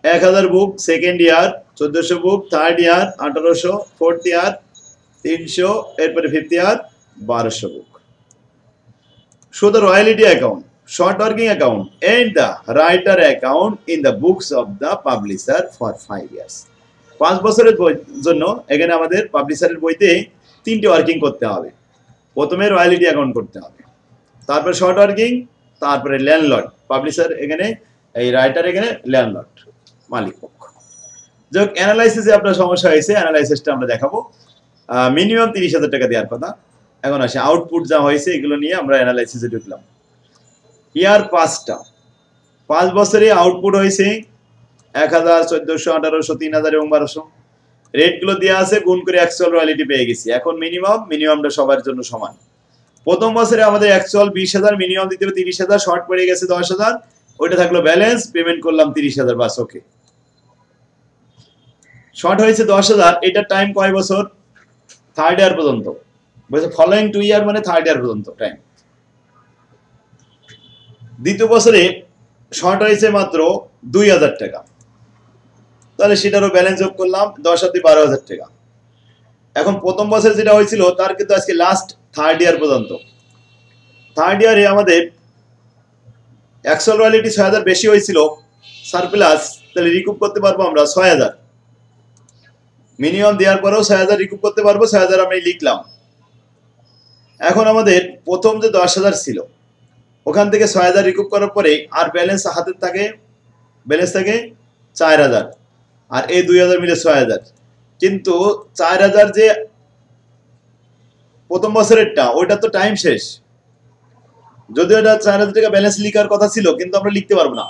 1000 বুক, সেকেন্ড ইয়ার 1400 বুক, থার্ড ইয়ার 1800, ফোর্থ ইয়ার 300, এরপরে fifth year 1200 book. Show the royalty account, short working account and the writer account in the books of the publisher for 5 years. 5 বছরের জন্য এখানে আমাদের পাবলিশারের বইতে 3টি ওয়ার্কিং করতে হবে। প্রথমে রয়্যালিটি অ্যাকাউন্ট করতে হবে, তারপর শর্ট ওয়ার্কিং, তারপরে ল্যান্ডলর্ড। পাবলিশার এখানে, এই রাইটার এখানে ল্যান্ডলর্ড, মালিক পক্ষ। যাক, অ্যানালাইসিসে আপনার সমস্যা হয়েছে, অ্যানালাইসিসটা আমরা দেখাবো। মিনিমাম 30,000 টাকা দেওয়ার কথা। এখন আসে আউটপুট যা হয়েছে এগুলো নিয়ে আমরা অ্যানালাইসিসে ঢুকলাম। ইয়ার 5টা, 5 বছরে আউটপুট হয়েছে 1000, 1400, 1800, 3000 এবং 1200। রেটগুলো দেওয়া আছে, গুণ করে অ্যাকচুয়াল রয়্যালিটি পেয়ে গেছি। এখন মিনিমামটা সবার জন্য সমান। প্রথম বছরে আমাদের অ্যাকচুয়াল 20,000, মিনিমাম দিতে হবে 30,000, শর্ট পড়ে গেছে 10,000, ওইটা থাকলো ব্যালেন্স, পেমেন্ট করলাম 30,000, বাস ওকে। শর্ট হয়েছে 10,000, এটার টাইম কয় বছর? থার্ড ইয়ার পর্যন্ত। বলছে ফলোইং 2 ইয়ার মানে থার্ড ইয়ার পর্যন্ত টাইম। দ্বিতীয় বছরে শর্ট হয়েছে মাত্র 2,000 টাকা, তাহলে সেটারও ব্যালেন্স যোগ করলাম, 10 আর 2 12,000 টাকা। এখন প্রথম বছর যেটা হয়েছিল তার কিন্তু আজকে লাস্ট থার্ড ইয়ার পর্যন্ত। থার্ড ইয়ারে আমাদের অ্যাকচুয়াল রয়্যালিটি 6,000 বেশি হয়েছিল, সারপ্লাস, তাহলে রিকুপ করতে পারবো আমরা 6,000। মিনিমাম দেওয়ার পরেও 6,000 রিকুপ করতে পারবো, 6,000 আমি লিখলাম। এখন আমাদের প্রথম যে 10,000 ছিল ওখান থেকে 6,000 রিকুপ করার পরে আর ব্যালেন্স হাতে থাকে, ব্যালেন্স থাকে 4,000, আর এই 2,000 মিলে 6,000। কিন্তু 4,000 যে প্রথম বছরেরটা, ওইটা তো টাইম শেষ। যদিও এটা 4,000 টাকা ব্যালেন্স লিখার কথা ছিল, কিন্তু আমরা লিখতে পারবো না।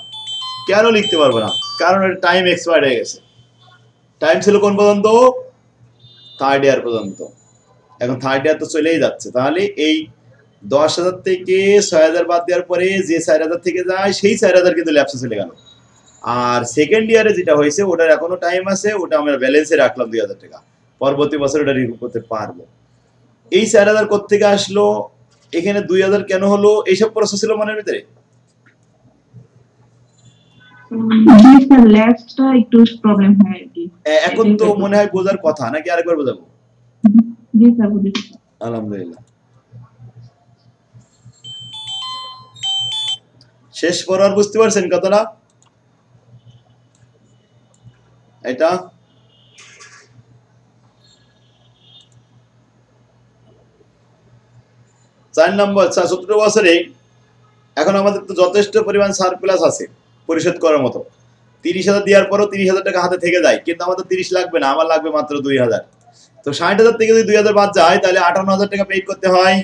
কেন লিখতে পারবো না? কারণ এটা টাইম এক্সপায়ার্ড হয়ে গেছে। টাইম ছিল কোন পর্যন্ত? থার্ড ইয়ার পর্যন্ত। এখন থার্ড ইয়ার তো চলেই যাচ্ছে, তাহলে এই 10,000 থেকে 6,000 বাদ দেওয়ার পরে যে 4,000 থেকে যায় সেই 4,000 কিন্তু ল্যাপসে চলে গেল। আর সেকেন্ড ইয়ারে যেটা হয়েছে ওটার এখনো টাইম আছে, ওটা আমরা ব্যালেন্সে রাখলাম 2,000 টাকা, পরবর্তী বছর ওটা রিকুপ করতে পারবো। এই 4,000 কোত্থেকে আসলো, এখানে 2,000 কেন হলো, এইসব প্রসেস ছিল মনের ভিতরে। একটু প্রবলেম হয় আর কি। এখন তো মনে হয় বোঝার কথা, নাকি আরেকবার বোঝাবো? জি স্যার, বুঝেছি। আলহামদুলিল্লাহ। শেষ পড়ার বুঝতে পারছেন কথাটা? এটা 4 নম্বর। 17 বছরে এখন আমাদের তো যথেষ্ট পরিমাণ সারপ্লাস আছে পরিশোধ করার মতো। 30,000 দেওয়ার পরও 30,000 টাকা হাতে থেকে যায়, কিন্তু আমাদের 30 লাগবে না, আমার লাগবে মাত্র 2,000। তো 60,000 থেকে যদি 2,000 বাদ যায় তাহলে 58,000 টাকা পেইড করতে হয়।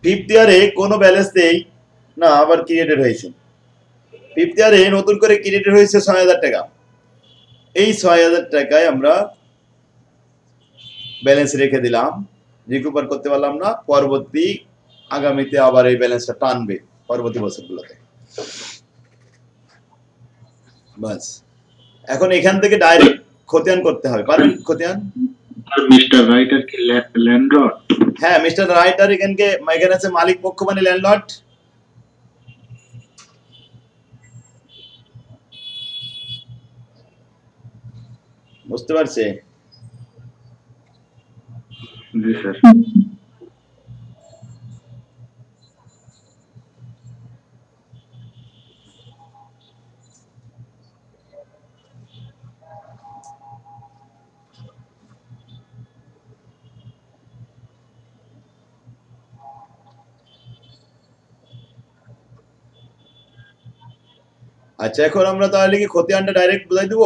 ফিফথ ইয়ারে কোনো ব্যালেন্স নেই না, আবার ক্রিয়েটেড হয়েছে। ফিফথ ইয়ারে নতুন করে ক্রিয়েটেড হয়েছে 6,000 টাকা। এই 6,000 টাকায় আমরা ব্যালেন্স রেখে দিলাম, রিকভার করতে পারলাম না, পরবর্তী আগামীতে আবার এই ব্যালেন্সটা টানবে পরবর্তী বছরগুলোতে। বাস। এখন এখান থেকে ডাইরেক্ট খতিয়ান করতে হবে, পারবেন খতিয়ান? মিস্টার রাইটার কি ল্যান্ডলর্ড? হ্যাঁ, মিস্টার রাইটার এখানে আছে মালিক পক্ষ মানে ল্যান্ডলর্ড। বুঝতে পারছে? জি স্যার। আচ্ছা, এখন আমরা তাহলে কি খতিয়ানটা ডাইরেক্ট বুঝাই দেব,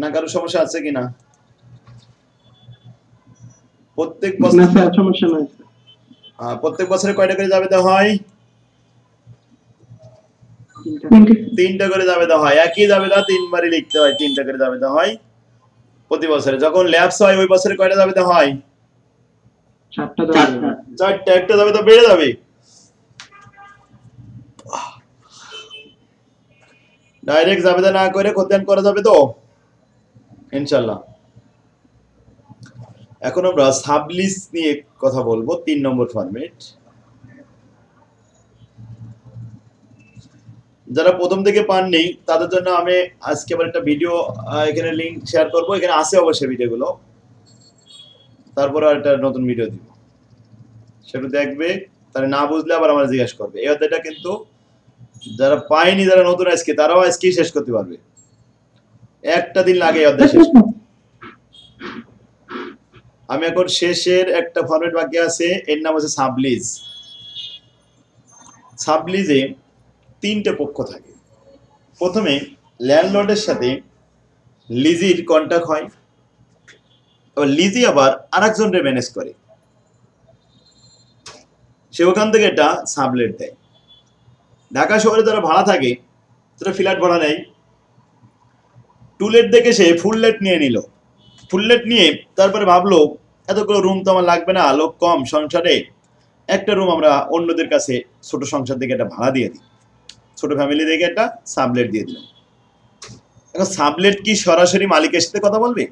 না কারো সমস্যা আছে কিনা? প্রত্যেক বছর সমস্যা নাই। প্রত্যেক বছরে কয়টা করে জাবেদা হয়? 3টা করে জাবেদা হয়। একই জাবেদা 3বারই লিখতে হয়, 3টা করে জাবেদা হয় প্রতি বছরে। যখন ল্যাপস হয় ওই বছরে কয়টা জাবেদা হয়? 4টা। একটা জাবেদা বেড়ে যাবে। ডাইরেক্ট জাবেদা না করে খতিয়ান করা যাবে তো ইনশাআল্লাহ। এখন আমরা সাবলিজ নিয়ে কথা বলবো, 3 নম্বর ফরম্যাট। যারা প্রথম থেকে পাননি তাদের জন্য আমি আজকে আবার একটা ভিডিও এখানে লিংক শেয়ার করব, এখানে আছে অবশ্যই ভিডিওগুলো, তারপর আর একটা নতুন ভিডিও দিব, সেটা দেখবে, তাহলে না বুঝলে আবার আমার জিজ্ঞাসা করবে। এই অধ্যায়টা কিন্তু যারা পায়নি, যারা নতুন আজকে, তারাও আজকেই শেষ করতে পারবে, একটা দিন লাগে এই অধ্যায় শেষ করতে। আমি এখন শেষের একটা ফরম্যাট বাকি আছে, এর নাম হচ্ছে সাবলিজ। সাবলিজে 3টে পক্ষ থাকে। প্রথমে ল্যান্ডলর্ডের সাথে লিজির কন্ট্যাক্ট হয়, এবার লিজি আবার আরেকজনকে ম্যানেজ করে, সে ওখান থেকে এটা সাবলেট দেয়। ঢাকা শহরে যারা ভাড়া থাকে তারা ফ্ল্যাট ভাড়া নেয়, টুলেট দেখে সে ফুল লেট নিয়ে নিল। ফুল লেট নিয়ে তারপরে ভাবলো এতগুলো রুম তো আমার লাগবে না, লোক কম সংসারে, একটা রুম আমরা অন্যদের কাছে ছোট সংসার থেকে একটা ভাড়া দিয়ে দিই, ছোট ফ্যামিলি দেখে একটা সাবলেট দিয়ে দিলাম। এখন সাবলেট কি সরাসরি মালিকের সাথে কথা বলবে?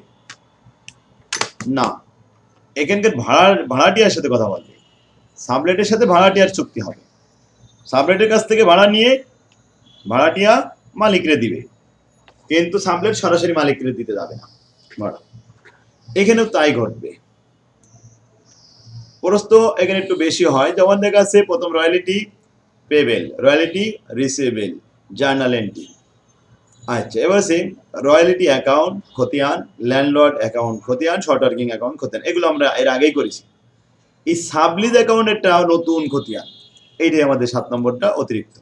না, এখানকার ভাড়াটিয়ার সাথে কথা বলবে। সাবলেটের সাথে ভাড়াটিয়ার চুক্তি হবে, সাবলেটের কাছ থেকে ভাড়া নিয়ে ভাড়াটিয়া মালিকরে দিবে, কিন্তু সাবলেট সরাসরি মালিকরে দিতে যাবে না ভাড়া। এখানেও তাই ঘটবে। প্রস্ত এখানে একটু বেশি হয়, যেমন দেখা যাচ্ছে প্রথম royalty payable, royalty receivable, journal entry. আচ্ছা, এবার সে রয়্যালিটি অ্যাকাউন্ট খতিয়ান, ল্যান্ডলর্ড অ্যাকাউন্ট খতিয়ান, শর্ট ওয়ার্কিং অ্যাকাউন্ট খতিয়ান, এগুলো আমরা এর আগেই করেছি। এই সাবলিজ অ্যাকাউন্টেরটা নতুন খতিয়ান, এইটাই আমাদের 7 নম্বরটা অতিরিক্ত।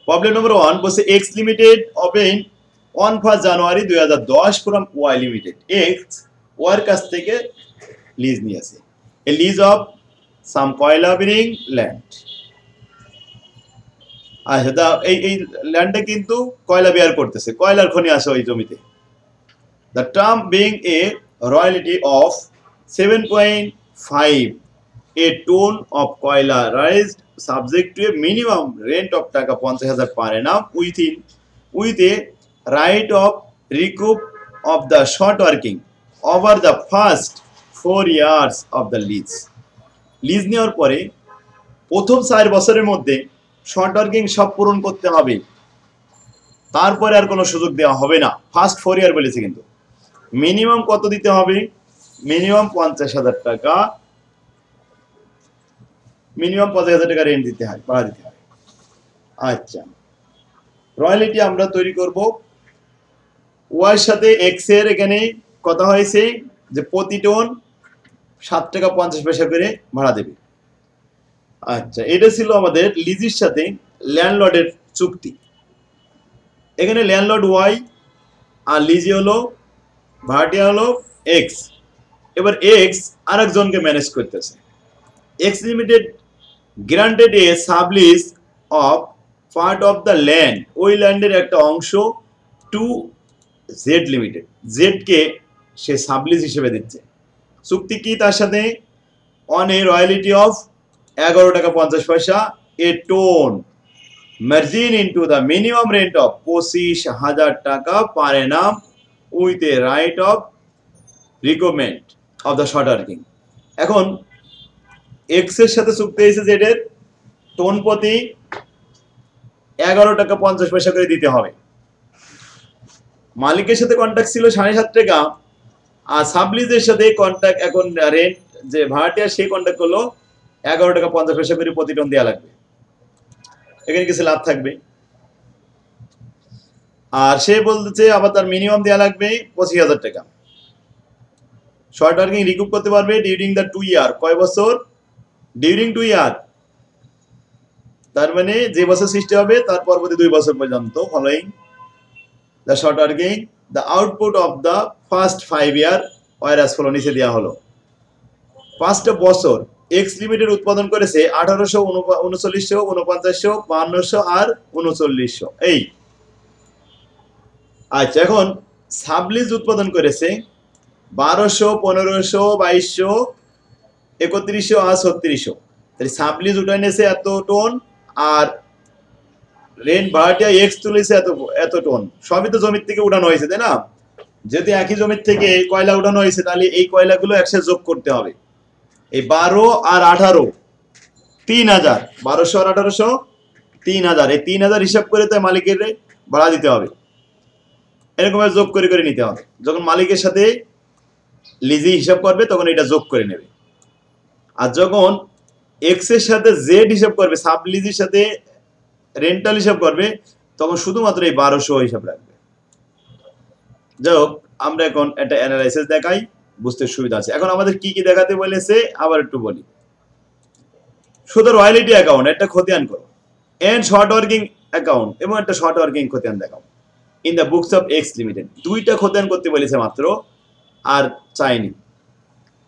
প্রবলেম নম্বর 1 বলছে X limited open on 1 January 2010 from Y limited. X ওয়ার কাছ থেকে লিজ নিয়েছে, এ লিজ অফ সাম কয়লা বিরিং ল্যান্ড। আচ্ছা, তা এই ল্যান্ডে কিন্তু কয়লা বেয়ার করতেছে, কয়লার খনি আছে ওই জমিতে। The term being a royalty of 7.5 a ton of koila raised subject to a minimum rent of টাকা 50,000 per annum with a right of recoup of the short working over the first 4 years of the lease. Lease নেওয়ার পরে প্রথম 4 বছরের মধ্যে short working সব পূরণ করতে হবে, তারপরে আর কোনো সুযোগ দেওয়া হবে না। ফার্স্ট 4 ইয়ার বলেছে, কিন্তু মিনিমাম কত দিতে হবে? মিনিমাম 50,000 টাকা, মিনিমাম 50,000 টাকা রেন্ট দিতে হয়, ভাড়া দিতে হয়। আচ্ছা, রয়্যালিটি আমরা তৈরি করব ওয়ার সাথে এক্স এর এখানে কথা হয়েছে যে প্রতি টন 7 টাকা 50 পয়সা করে ভাড়া দেবে। আচ্ছা, এটা ছিল আমাদের লিজের সাথে ল্যান্ডলর্ডের চুক্তি। এখানে ল্যান্ডলর্ড ওয়াই আর লিজি হলো, ভাড়াটিয়া হলো এক্স। এবার এক্স আরেকজনকে ম্যানেজ করতেছে। X limited granted a sublease of part of the land, ওই ল্যান্ডের একটা অংশ টু জেড লিমিটেড, জেডকে সে সাবলিজ হিসেবে দিচ্ছে। চুক্তি কি তার সাথে? অন এ রয়্যালিটি অফ 11 টাকা 50 পয়সা a tonne margin into the minimum rent of 25,000 টাকা per annum with a right of recoupment of the short working. এখন এক্স এর সাথে চুক্তি হয়েছে যে এর টোন প্রতি 11 টাকা 50 পয়সা করে দিতে হবে। মালিকের সাথে কন্ট্রাক্ট ছিল 7.5 টাকা, আর সাবলিজের সাথে কন্ট্রাক্ট এখন রেন্ট যে ভাড়াটিয়া সেই কন্ট্রাক্ট করলো 11 টাকা 50 পয়সা করে প্রতি টন দেওয়া লাগবে। এখানে কিছু লাভ থাকবে। আর সে বলতেছে আবার তার মিনিমাম দেওয়া লাগবে 25,000 টাকা। শর্ট ওয়ার্কিং রিকুপ করতে পারবে ডিউরিং দ্য 2 ইয়ার। কয় বছর? ডিউরিং 2 ইয়ার, তার মানে যে বছর সৃষ্টি হবে তার পরবর্তী 2 বছর পর্যন্ত following the short working the output of the first 5 year were as follow. নিচে দেওয়া হলো 5টা বছর এক্স লিমিটেড উৎপাদন করেছে 1800, 3900, 4900, 5200 আর 3900। এই আচ্ছা, এখন সাবলিজ উৎপাদন করেছে 1200, 1500, 2200, 3100 আর 3600। তাহলে সাবলিজ উঠাই নিয়েছে এত টন, আর রেন্ট ভাড়াটিয়া এক্স তুলেছে এত টন। সবই তো জমির থেকে উঠানো হয়েছে, তাই না? যদি একই জমির থেকে কয়লা উঠানো হয়েছে তাহলে এই কয়লাগুলো একসাথে যোগ করতে হবে। এই 12 আর 18 3000, 1200 আর 1800 3000, এই 3000 হিসাব করে তো মালিকের ভাড়া দিতে হবে। এরকম যোগ করে করে নিতে হবে। যখন মালিকের সাথে লিজি হিসাব করবে তখন এটা যোগ করে নেবে। আর যখন এক্স এর সাথে জেড হিসাব করবে, সাব লিজির সাথে রেন্টাল হিসাব করবে, তখন শুধুমাত্র এই 1200 হিসাব রাখবে। যাই হোক, আমরা এখন একটা অ্যানালাইসিস দেখাই, বুঝতে সুবিধা আছে। এখন আমাদের কি কি দেখাতে বলেছে আবার একটু বলি। শুধু রয়্যালিটি অ্যাকাউন্ট একটা খতিয়ান করো, এন্ড শর্ট ওয়ার্কিং অ্যাকাউন্ট এবং একটা শর্ট ওয়ার্কিং খতিয়ান দেখাও in the books of x limited. 2টা খতিয়ান করতে বলেছে মাত্র, আর চাইনি।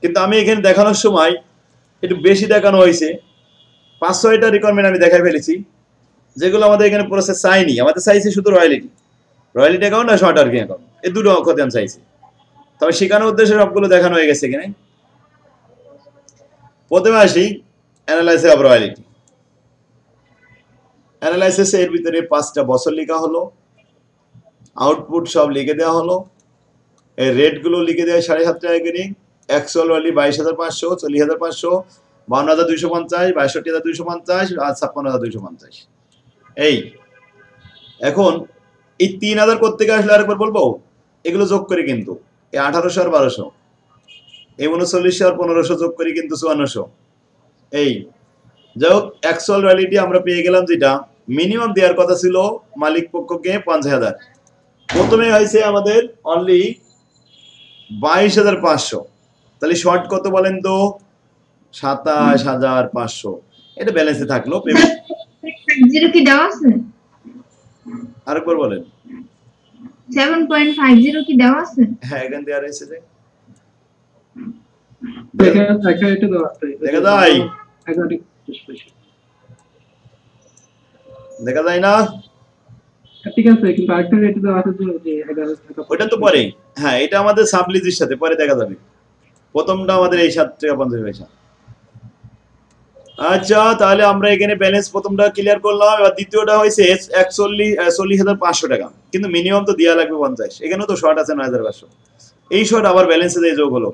কিন্তু আমি এখানে দেখানোর সময় একটু বেশি দেখানো হয়েছে, 500টা রিকোয়ারমেন্ট আমি দেখাই ফেলেছি, যেগুলো আমাদের এখানে প্রসেস চাইনি। আমাদের চাইছে শুধু রয়্যালিটি অ্যাকাউন্ট আর শর্ট ওয়ার্কিং অ্যাকাউন্ট, এই দুটো খতিয়ান চাইছে। তবে শেখানোর উদ্দেশ্যে সবগুলো দেখানো হয়ে গেছে এখানে। প্রথমে আসি অ্যানালাইসিস অফ রয়্যালিটি। অ্যানালাইসিস এর ভিতরে 5টা বছর লেখা হলো, আউটপুট সব লিখে দেওয়া হলো, এই রেটগুলো লিখে দেওয়া 7.5 টাকা করে। অ্যাকচুয়াল ভ্যালু 22,500, 40,500, 52,250, 62,250 আর 56,250। এই এখন এই 3,000 কোত্থেকে আসলে আরেকবার বলবো, এগুলো যোগ করে কিন্তু এই 1800 আর 1200, এই 3900 আর 1500 যোগ করে কিন্তু 5400। এই যাই হোক, অ্যাকচুয়াল ভ্যালিডিটি আমরা পেয়ে গেলাম, যেটা মিনিমাম দেওয়ার কথা ছিল মালিক পক্ষকে 5000। প্রথমে হয়েছে আমাদের অনলি 22,500। তাহলে শর্ট কত বলেন তো? 27,500। এটা ব্যালেন্সে থাকলো। পেমেন্ট কি দেওয়া আছে? আরেকবার বলেন। 7.50 কি দেওয়া আছে? হ্যাঁ, এখানে দেওয়া রয়েছে যে দেখা যায়। দেখা যায় না? ঠিক আছে, কিন্তু আরেকটা রেট দেওয়া আছে যে 11 টাকা। ওটা তো পরে। হ্যাঁ, এটা আমাদের সাবলিজের সাথে পরে দেখা যাবে। প্রথমটা আমাদের এই 7 টাকা 50 পয়সা। আচ্ছা, তাহলে আমরা এখানে ব্যালেন্স প্রথমটা ক্লিয়ার করলাম। এবার দ্বিতীয়টা হয়েছে 40,500 টাকা, কিন্তু মিনিমাম তো দেওয়া লাগবে 50। এখানেও তো শর্ট আছে 9,500। এই শর্ট আবার ব্যালেন্সে দিয়ে যোগ হলো,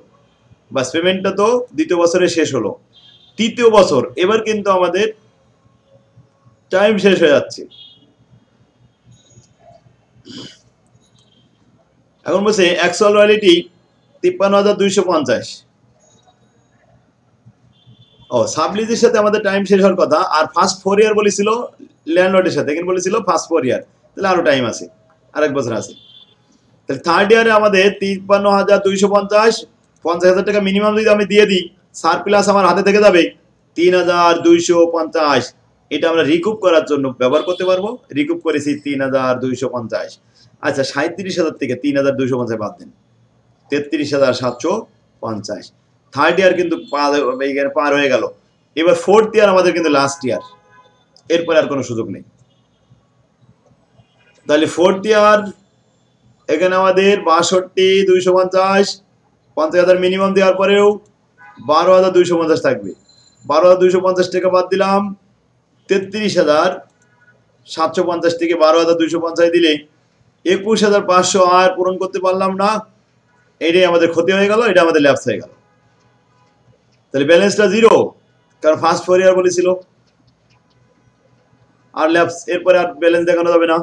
বাস পেমেন্টটা তো দ্বিতীয় বছরে শেষ হলো। তৃতীয় বছর এবার কিন্তু আমাদের টাইম শেষ হয়ে যাচ্ছে। এখন বলছে অ্যাকচুয়াল রয়্যালিটি 53,250। ও, সাবলিজের সাথে আমাদের টাইম শেষ হওয়ার কথা, আর ফার্স্ট 4 ইয়ার বলেছিল ল্যান্ডলর্ডের সাথে, এখানে বলেছিল ফার্স্ট 4 ইয়ার, তাহলে আরো টাইম আছে, আরেক বছর আছে। তাহলে থার্ড ইয়ারে আমাদের 53,250, 50,000 টাকা মিনিমাম যদি আমি দিয়ে দিই, সারপ্লাস আমার হাতে থেকে যাবে 3,250। এটা আমরা রিকুপ করার জন্য ব্যবহার করতে পারবো। রিকুপ করেছি 3,250। আচ্ছা, 37,000 থেকে 3,250 বাদ দেন, 33,750। থার্ড ইয়ার কিন্তু পার হয়ে গেল। এবার ফোর্থ ইয়ার আমাদের কিন্তু লাস্ট ইয়ার, এরপরে আর কোনো সুযোগ নেই। তাহলে ফোর্থ ইয়ার এখানে আমাদের 62,250, 50,000 মিনিমাম দেওয়ার পরেও 12,250 থাকবে। 12,250 টাকা বাদ দিলাম, 33,750 থেকে 12,250 দিলে 21,500 আর পূরণ করতে পারলাম না, এটাই আমাদের ক্ষতি হয়ে গেল, এটা আমাদের ল্যাপস হয়ে গেল। তাহলে ব্যালেন্সটা 0, কারণ ফার্স্ট 4 ইয়ার বলেছিল, আর ল্যাপস এরপরে আর ব্যালেন্স দেখানো যাবে না।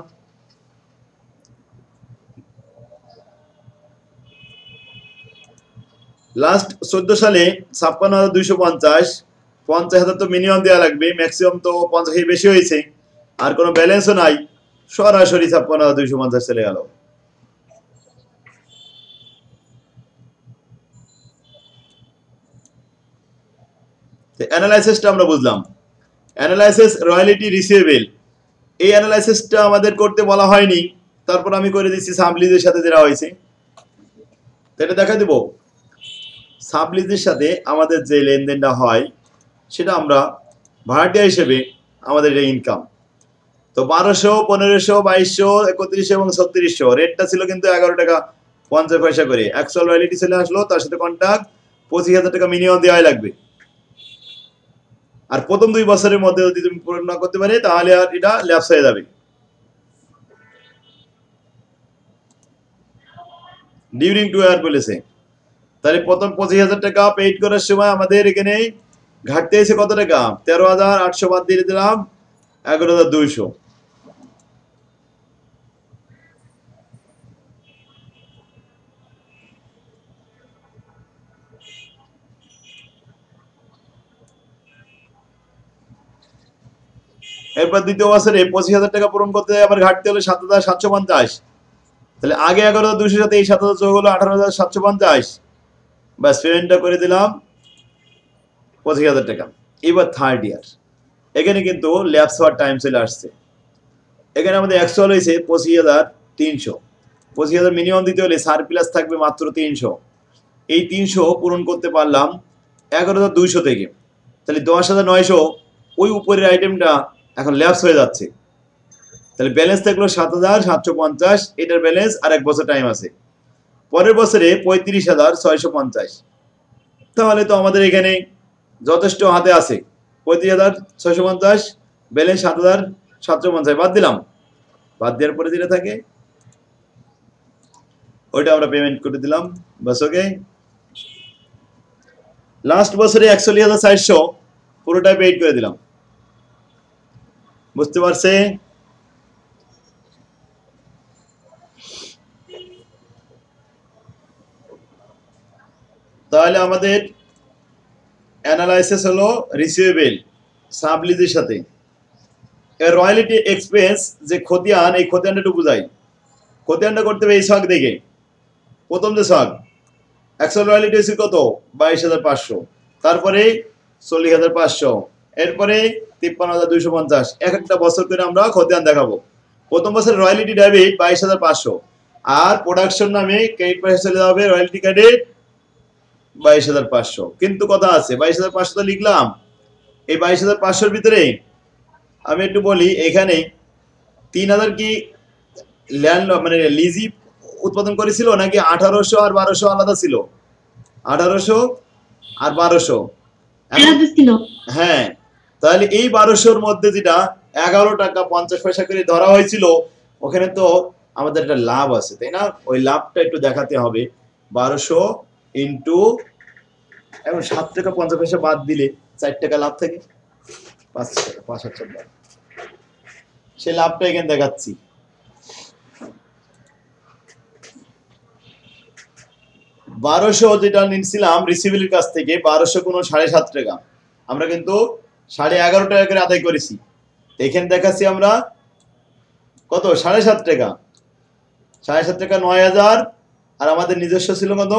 লাস্ট 14 সালে 56,250, 50,000 তো মিনিমাম দেওয়া লাগবে, ম্যাক্সিমাম তো 50 এর বেশি হয়েছে, আর কোনো ব্যালেন্সও নাই, সরাসরি 56,250 চলে গেল। অ্যানালাইসিসটা আমরা বুঝলাম। অ্যানালাইসিস রয়্যালিটি রিসিভেবল, এই অ্যানালাইসিসটা আমাদের করতে বলা হয়নি, তারপর আমি করে দিচ্ছি সাবলিজের সাথে যেটা হয়েছে, এটা দেখা দেব। সাবলিজের সাথে আমাদের যে লেনদেনটা হয় সেটা আমরা ভাড়াটিয়া হিসেবে আমাদের এটা ইনকাম। তো 1200, 1500, 2200, 3100 এবং 3600 রেটটা ছিল কিন্তু 11 টাকা 50 পয়সা করে। অ্যাকচুয়াল রয়্যালিটি চলে আসলো, তার সাথে কন্ট্রাক্ট 25,000 টাকা মিনিমাম দেওয়াই লাগবে। আর প্রথম 2 বছরের মধ্যে যদি তুমি পূরণ না করতে পারে তাহলে আর এটা ল্যাপস হয়ে যাবে। ডিউরিং 2 ইয়ার বলেছে, তাহলে প্রথম 25,000 টাকা পেইড করার সময় আমাদের এখানে ঘাটতি এসে কত টাকা, 13,800 বাদ দিয়ে দিলাম 11,200। এরপর দ্বিতীয় বছরে 25,000 টাকা পূরণ করতে আবার ঘাটতি হলো 7,750, তাহলে আগে 11,200 সাথে এই 7,000 যোগ হলো 18,750, বাস পেমেন্টটা করে দিলাম 25,000 টাকা। এবার থার্ড ইয়ার, এখানে কিন্তু ল্যাপস হওয়ার টাইম চলে আসছে। এখানে আমাদের অ্যাকচুয়াল হয়েছে 25,300, 25,000 মিনিমাম দিতে হলে সারপ্লাস থাকবে মাত্র 300, এই 300 পূরণ করতে পারলাম 11,200 থেকে, তাহলে 10,900 ওই উপরের আইটেমটা এখন ল্যাপস হয়ে যাচ্ছে। তাহলে ব্যালেন্স থাকলো 7,750, এটার ব্যালেন্স আর 1 বছর টাইম আছে। পরের বছরে 35,650, তাহলে তো আমাদের এখানে যথেষ্ট হাতে আছে। 35,650 ব্যালেন্স 7,750 বাদ দিলাম, বাদ দেওয়ার পরে যেটা থাকে ওইটা আমরা পেমেন্ট করে দিলাম, বাস ওকে। লাস্ট বছরে 41,400 পুরোটা পেইড করে দিলাম, বুঝতে পারছে? তাহলে আমাদের অ্যানালাইসিস হলো রিসিভেবল সাবলিজের সাথে। এর রয়্যালিটি এক্সপেন্স যে খতিয়ান, এই খতিয়ানটা একটু বুঝাই। খতিয়ানটা করতে হবে এই ছক দেখে। প্রথম যে ছক, অ্যাকচুয়াল রয়্যালিটি হয়েছে কত, 22,500, তারপরে 40,500, এরপরে 53,250। এক একটা বছর করে আমরা খতিয়ান দেখাবো। প্রথম বছর রয়্যালিটি ডেবিট 22,500, আর প্রোডাকশন নামে ক্রেডিট পয়সা চলে যাবে রয়্যালিটি ক্রেডিট 22,500। কিন্তু কথা আছে, 22,500 তো লিখলাম, এই 22,500 ভিতরে আমি একটু বলি, এখানে 3,000 কি ল্যান্ড মানে লিজি উৎপাদন করেছিল নাকি 1800 আর 1200 আলাদা ছিল? 1800 আর 1200 হ্যাঁ, তাহলে এই 1200-র মধ্যে যেটা 11 টাকা 50 পয়সা করে ধরা হয়েছিল, ওখানে তো আমাদের একটা লাভ আছে, তাই না? ওই লাভটা একটু দেখাতে হবে। 1200 ইন্টু এখন 7 টাকা 50 পয়সা বাদ দিলে 4 টাকা লাভ থাকে, 5 টাকা 5,000 লাভ, সে লাভটা এখানে দেখাচ্ছি। বারোশো যেটা নিচ্ছিলাম রিসিভেলের কাছ থেকে, 1200 গুণ 7.5 টাকা, আমরা কিন্তু 11.5 টাকা করে আদায় করেছি। এখানে দেখাচ্ছি আমরা কত, 7.5 টাকা, 7.5 টাকা 9,000, আর আমাদের নিজস্ব ছিল কত,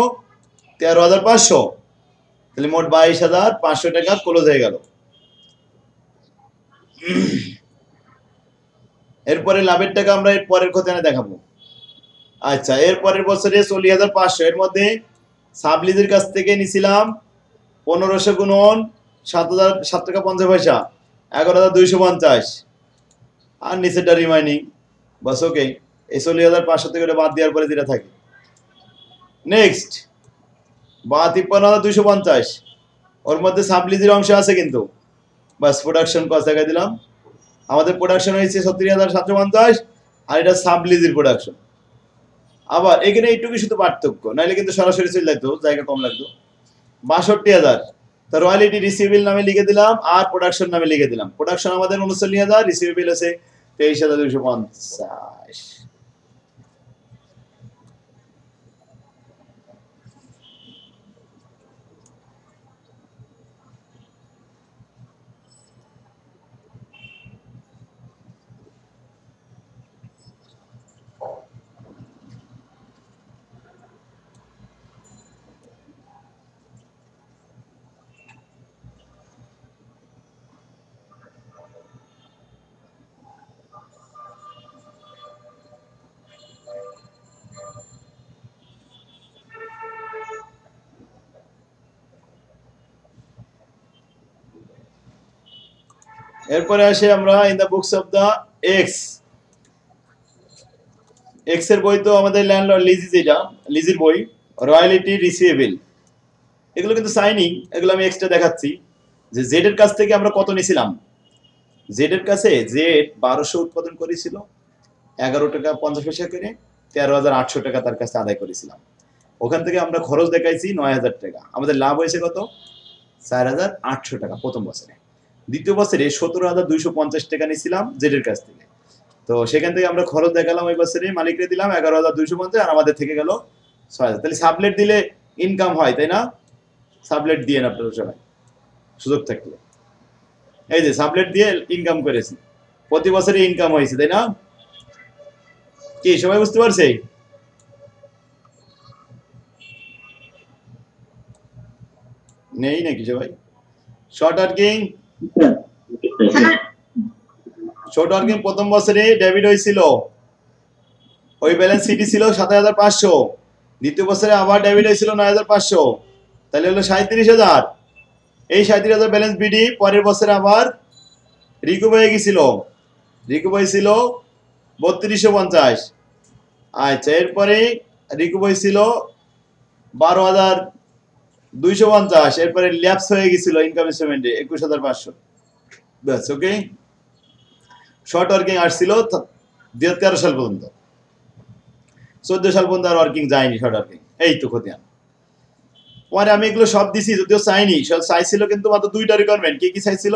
13,500, তাহলে মোট 22,500 টাকা ক্লোজ হয়ে গেল। এরপরে লাভের টাকা আমরা এর পরের খতিয়ানে দেখাবো। আচ্ছা, এর পরের বছরে 40,500, এর মধ্যে সাবলিজের কাছ থেকে নিছিলাম 1500 গুণন 7 টাকা 50 পয়সা, 11,250, আর নিচেটা রিমাইনিং, বাস ওকে। এই 40,500 থেকে বাদ দেওয়ার পরে যেটা থাকে নেক্সট, বা 53,250, ওর মধ্যে সাবলিজের অংশ আছে কিন্তু বাস প্রোডাকশন কস্ট দেখাই দিলাম আমাদের প্রোডাকশন হয়েছে ৩৬,৭৫০ আর এটা সাবলিজের প্রোডাকশন আবার এখানে এইটুকু শুধু পার্থক্য নাহলে কিন্তু সরাসরি চলে যেত জায়গা কম লাগতো ৬২,০০০ তো রয়্যালিটি রিসিভেবল নামে লিখে দিলাম আর প্রোডাকশন নামে লিখে দিলাম প্রোডাকশন আমাদের ৩৯,০০০ রিসিভেবল আছে ২৩,২৫০ এরপরে আসে আমরা in the books of the X X এর বই তো আমাদের ল্যান্ডলর্ড লিজিস এটা লিজির বই রয়্যালিটি রিসিভেবল এগুলো কিন্তু সাইনিং এগুলো আমি এক্সট্রা দেখাচ্ছি যে জেড এর কাছ থেকে আমরা কত নিছিলাম জেড এর কাছে জেড ১২০০ উৎপাদন করেছিল ১১ টাকা ৫০ পয়সা করে ১৩,৮০০ টাকা তার কাছে আদায় করেছিলাম ওখান থেকে আমরা খরচ দেখাইছি ৯,০০০ টাকা আমাদের লাভ হয়েছে কত ৪,৮০০ টাকা প্রথম বছরে দ্বিতীয় বছরে ১৭,২৫০ টাকা নিয়েছিলাম জেড এর কাছ থেকে তো সেখান থেকে আমরা খরচ দেখালাম ওই বছরে মালিকরে দিলাম ১১,২৫০ আর আমাদের থেকে গেল ৬,০০০ তাহলে সাবলেট দিলে ইনকাম হয় তাই না সাবলেট দিয়ে না আপনারা সবাই সুযোগ থাকলে এই যে সাবলেট দিয়ে ইনকাম করেছি প্রতি বছরে ইনকাম হয়েছে তাই না কি সবাই বুঝতে পারছে নেই নাকি সবাই শর্ট ওয়ার্কিং শর্ট ওয়ার্কিং প্রথম বছরে ডেবিট হয়েছিল ওই ব্যালেন্স সিটি ছিল ৭,৫০০ দ্বিতীয় বছরে আবার ডেবিট হয়েছিল ৯,৫০০ তাহলে হলো ৩৭,০০০ এই ৩৭,০০০ ব্যালেন্স বিডি পরের বছরে আবার রিকুপ হয়ে গেছিল রিকুপ হয়েছিল ৩২৫০ আচ্ছা এরপরে রিকুপ হয়েছিল ১২,২৫০ এরপরে ল্যাপস হয়ে গেছিল ইনকাম স্টেটমেন্টে ২১,৫০০ ব্যাস ওকে শর্ট ওয়ার্কিং আসছিল ২০১৩ সাল পর্যন্ত ১৪ সাল পর্যন্ত আর ওয়ার্কিং যায়নি শর্ট ওয়ার্কিং এই তো খতিয়ান পরে আমি এগুলো সব দিছি যদিও চাইনি সব চাইছিল কিন্তু মাত্র দুইটা রিকোয়ারমেন্ট কি কি চাইছিল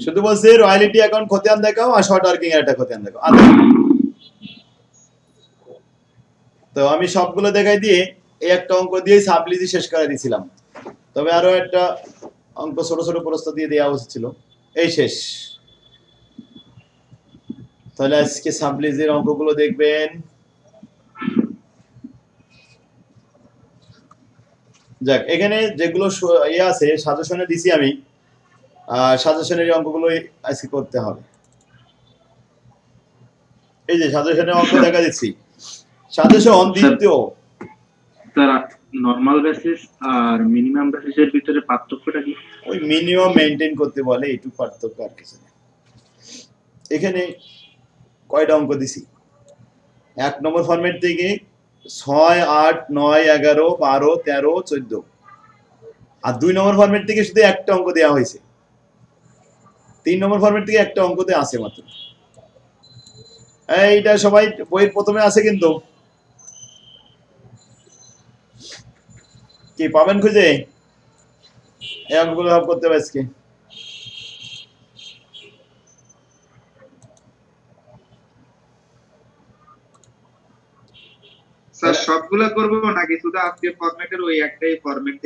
শুধু বলছে রয়্যালিটি অ্যাকাউন্ট খতিয়ান দেখাও আর শর্ট ওয়ার্কিং এর একটা খতিয়ান দেখাও তো আমি সবগুলো দেখাই দিয়ে এই একটা অঙ্ক দিয়ে সাবলিজি শেষ করে দিয়েছিলাম তবে আরো একটা অঙ্ক ছোট ছোট প্রশ্ন দিয়ে দেওয়া উচিত ছিল এই শেষ তাহলে আজকে সাবলিজির অঙ্কগুলো দেখবেন যাক এখানে যেগুলো ইয়ে আছে সাজেশনে দিছি আমি সাজেশনের অঙ্কগুলো আজকে করতে হবে এই যে সাজেশনের অঙ্ক দেখা দিচ্ছি সাজেশন দ্বিতীয় স্যার নরমাল বেসিস আর মিনিমাম বেসিসের ভিতরে পার্থক্যটা কি ওই মিনিমাম মেইনটেইন করতে বলে এইটুকু পার্থক্য আর কিছু না এখানে কয়টা অঙ্ক দিছি ১ নম্বর ফরম্যাট থেকে ৬ ৮ ৯ ১১ ১২ ১৩ ১৪ আর ২ নম্বর ফরম্যাট থেকে শুধু একটা অঙ্ক দেওয়া হয়েছে ৩ নম্বর ফরম্যাট থেকে একটা অঙ্কতে আছে মাত্র এইটা সবাই বইয়ের প্রথমে আছে কিন্তু কি পাবেন খুঁজে এই অঙ্কগুলো সব করতে হবে আজকে স্যার সবগুলা করবো নাকি শুধু আজকে ফরম্যাটের ওই একটাই ফরম্যাট